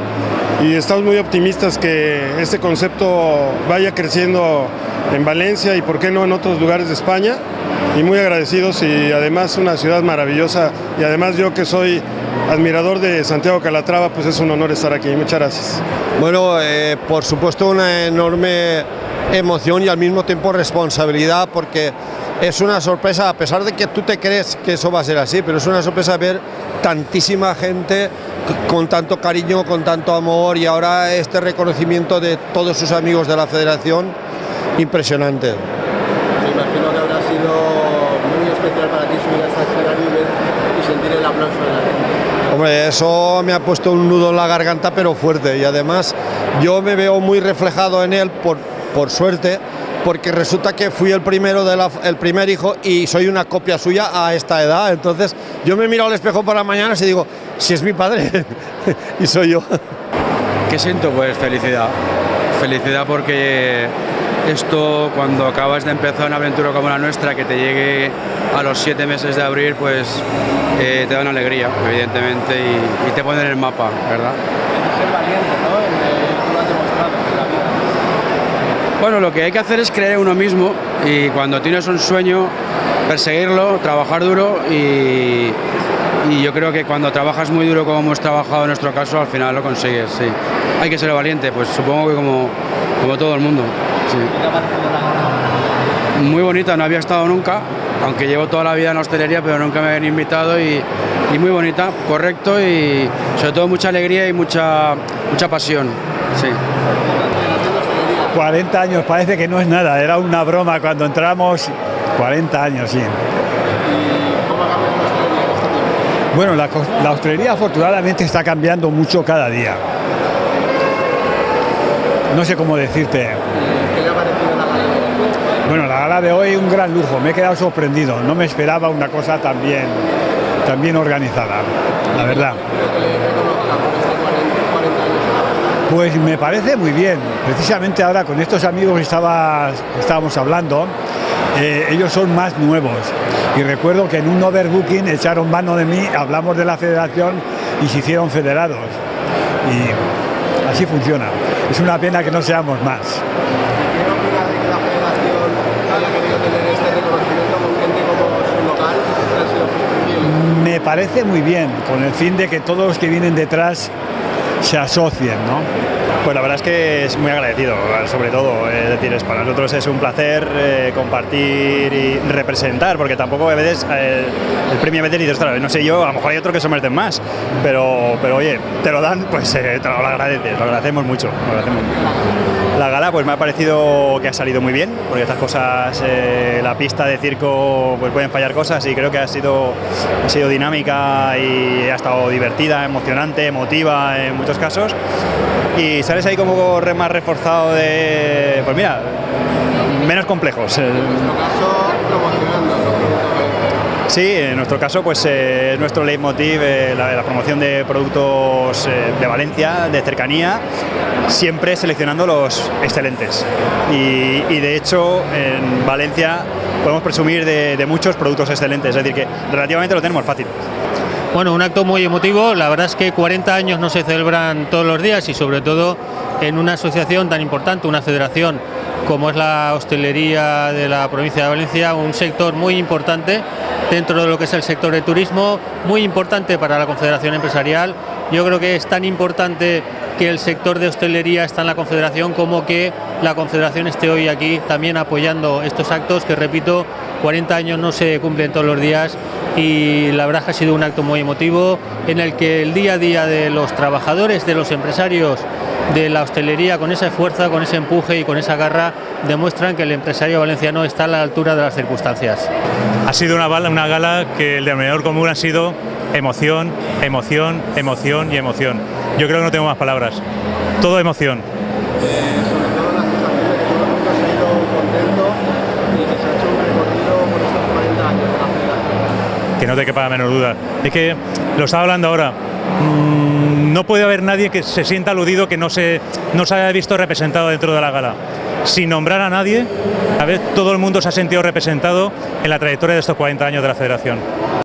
y estamos muy optimistas que este concepto vaya creciendo en Valencia y por qué no en otros lugares de España, y muy agradecidos, y además una ciudad maravillosa, y además yo que soy admirador de Santiago Calatrava, pues es un honor estar aquí. Muchas gracias. Bueno, por supuesto una enorme emoción y al mismo tiempo responsabilidad, porque es una sorpresa, a pesar de que tú te crees que eso va a ser así, pero es una sorpresa ver tantísima gente con tanto cariño, con tanto amor, y ahora este reconocimiento de todos sus amigos de la federación, impresionante. Me imagino que habrá sido muy especial para ti subir a ese escenario y sentir el aplauso de la gente. Hombre, eso me ha puesto un nudo en la garganta, pero fuerte, y además yo me veo muy reflejado en él, por suerte, porque resulta que fui el primer hijo y soy una copia suya a esta edad. Entonces yo me miro al espejo por las mañanas y digo, si es mi padre y soy yo. ¿Qué siento? Pues felicidad porque esto, cuando acabas de empezar una aventura como la nuestra, que te llegue a los 7 meses de abrir, pues te da una alegría, evidentemente, y te pone en el mapa, ¿verdad? Ser valiente, ¿no? Tú lo has demostrado en la vida. Bueno, lo que hay que hacer es creer en uno mismo, y cuando tienes un sueño, perseguirlo, trabajar duro, y yo creo que cuando trabajas muy duro, como hemos trabajado en nuestro caso, al final lo consigues, sí. Hay que ser valiente, pues supongo que como todo el mundo. Sí. Muy bonita, no había estado nunca, aunque llevo toda la vida en la hostelería, pero nunca me habían invitado y muy bonita, correcto y sobre todo mucha alegría y mucha pasión. Sí. 40 años, parece que no es nada, era una broma cuando entramos, 40 años, sí. Bueno, la hostelería afortunadamente está cambiando mucho cada día. No sé cómo decirte. ¿Qué le ha parecido la gala de hoy? Bueno, la gala de hoy un gran lujo, me he quedado sorprendido, no me esperaba una cosa tan bien organizada, la verdad. Pues me parece muy bien, precisamente ahora con estos amigos que estábamos hablando, ellos son más nuevos y recuerdo que en un overbooking echaron mano de mí, hablamos de la federación y se hicieron federados y así funciona, es una pena que no seamos más. ¿Qué opina de que la federación haya querido tener este reconocimiento con gente como su local que han sido sus fieles? Me parece muy bien, con el fin de que todos los que vienen detrás se asocien, ¿no? Pues la verdad es que es muy agradecido, sobre todo, es decir, para nosotros es un placer compartir y representar, porque tampoco a veces el premio a veces dices, ostras, no sé yo, a lo mejor hay otros que se merecen más, pero oye, te lo dan, pues te lo agradeces, lo agradecemos mucho. La gala pues me ha parecido que ha salido muy bien, porque estas cosas, la pista de circo pues pueden fallar cosas y creo que ha sido dinámica y ha estado divertida, emocionante, emotiva en muchos casos. Y sales ahí como más reforzado de, pues mira, menos complejos. En nuestro caso, promocionando los productos. Sí, en nuestro caso pues es nuestro leitmotiv la promoción de productos de Valencia, de cercanía, siempre seleccionando los excelentes. Y de hecho en Valencia podemos presumir de muchos productos excelentes, es decir que relativamente lo tenemos fácil. Bueno, un acto muy emotivo, la verdad es que 40 años no se celebran todos los días y sobre todo en una asociación tan importante, una federación como es la hostelería de la provincia de Valencia, un sector muy importante dentro de lo que es el sector de turismo, muy importante para la Confederación Empresarial. Yo creo que es tan importante que el sector de hostelería está en la Confederación como que la Confederación esté hoy aquí también apoyando estos actos que, repito, 40 años no se cumplen todos los días y la verdad que ha sido un acto muy emotivo en el que el día a día de los trabajadores, de los empresarios de la hostelería, con esa fuerza, con ese empuje y con esa garra, demuestran que el empresario valenciano está a la altura de las circunstancias. Ha sido una gala que el denominador común ha sido emoción, emoción, emoción y emoción. Yo creo que no tengo más palabras. Todo emoción. Sobre todo la sensación de que todo el mundo se ha ido contento y que se ha hecho un recorrido por estos 40 años de la federación. Que no te quepa la menor duda. Es que lo estaba hablando ahora. No puede haber nadie que se sienta aludido que no se haya visto representado dentro de la gala. Sin nombrar a nadie, a ver, todo el mundo se ha sentido representado en la trayectoria de estos 40 años de la federación.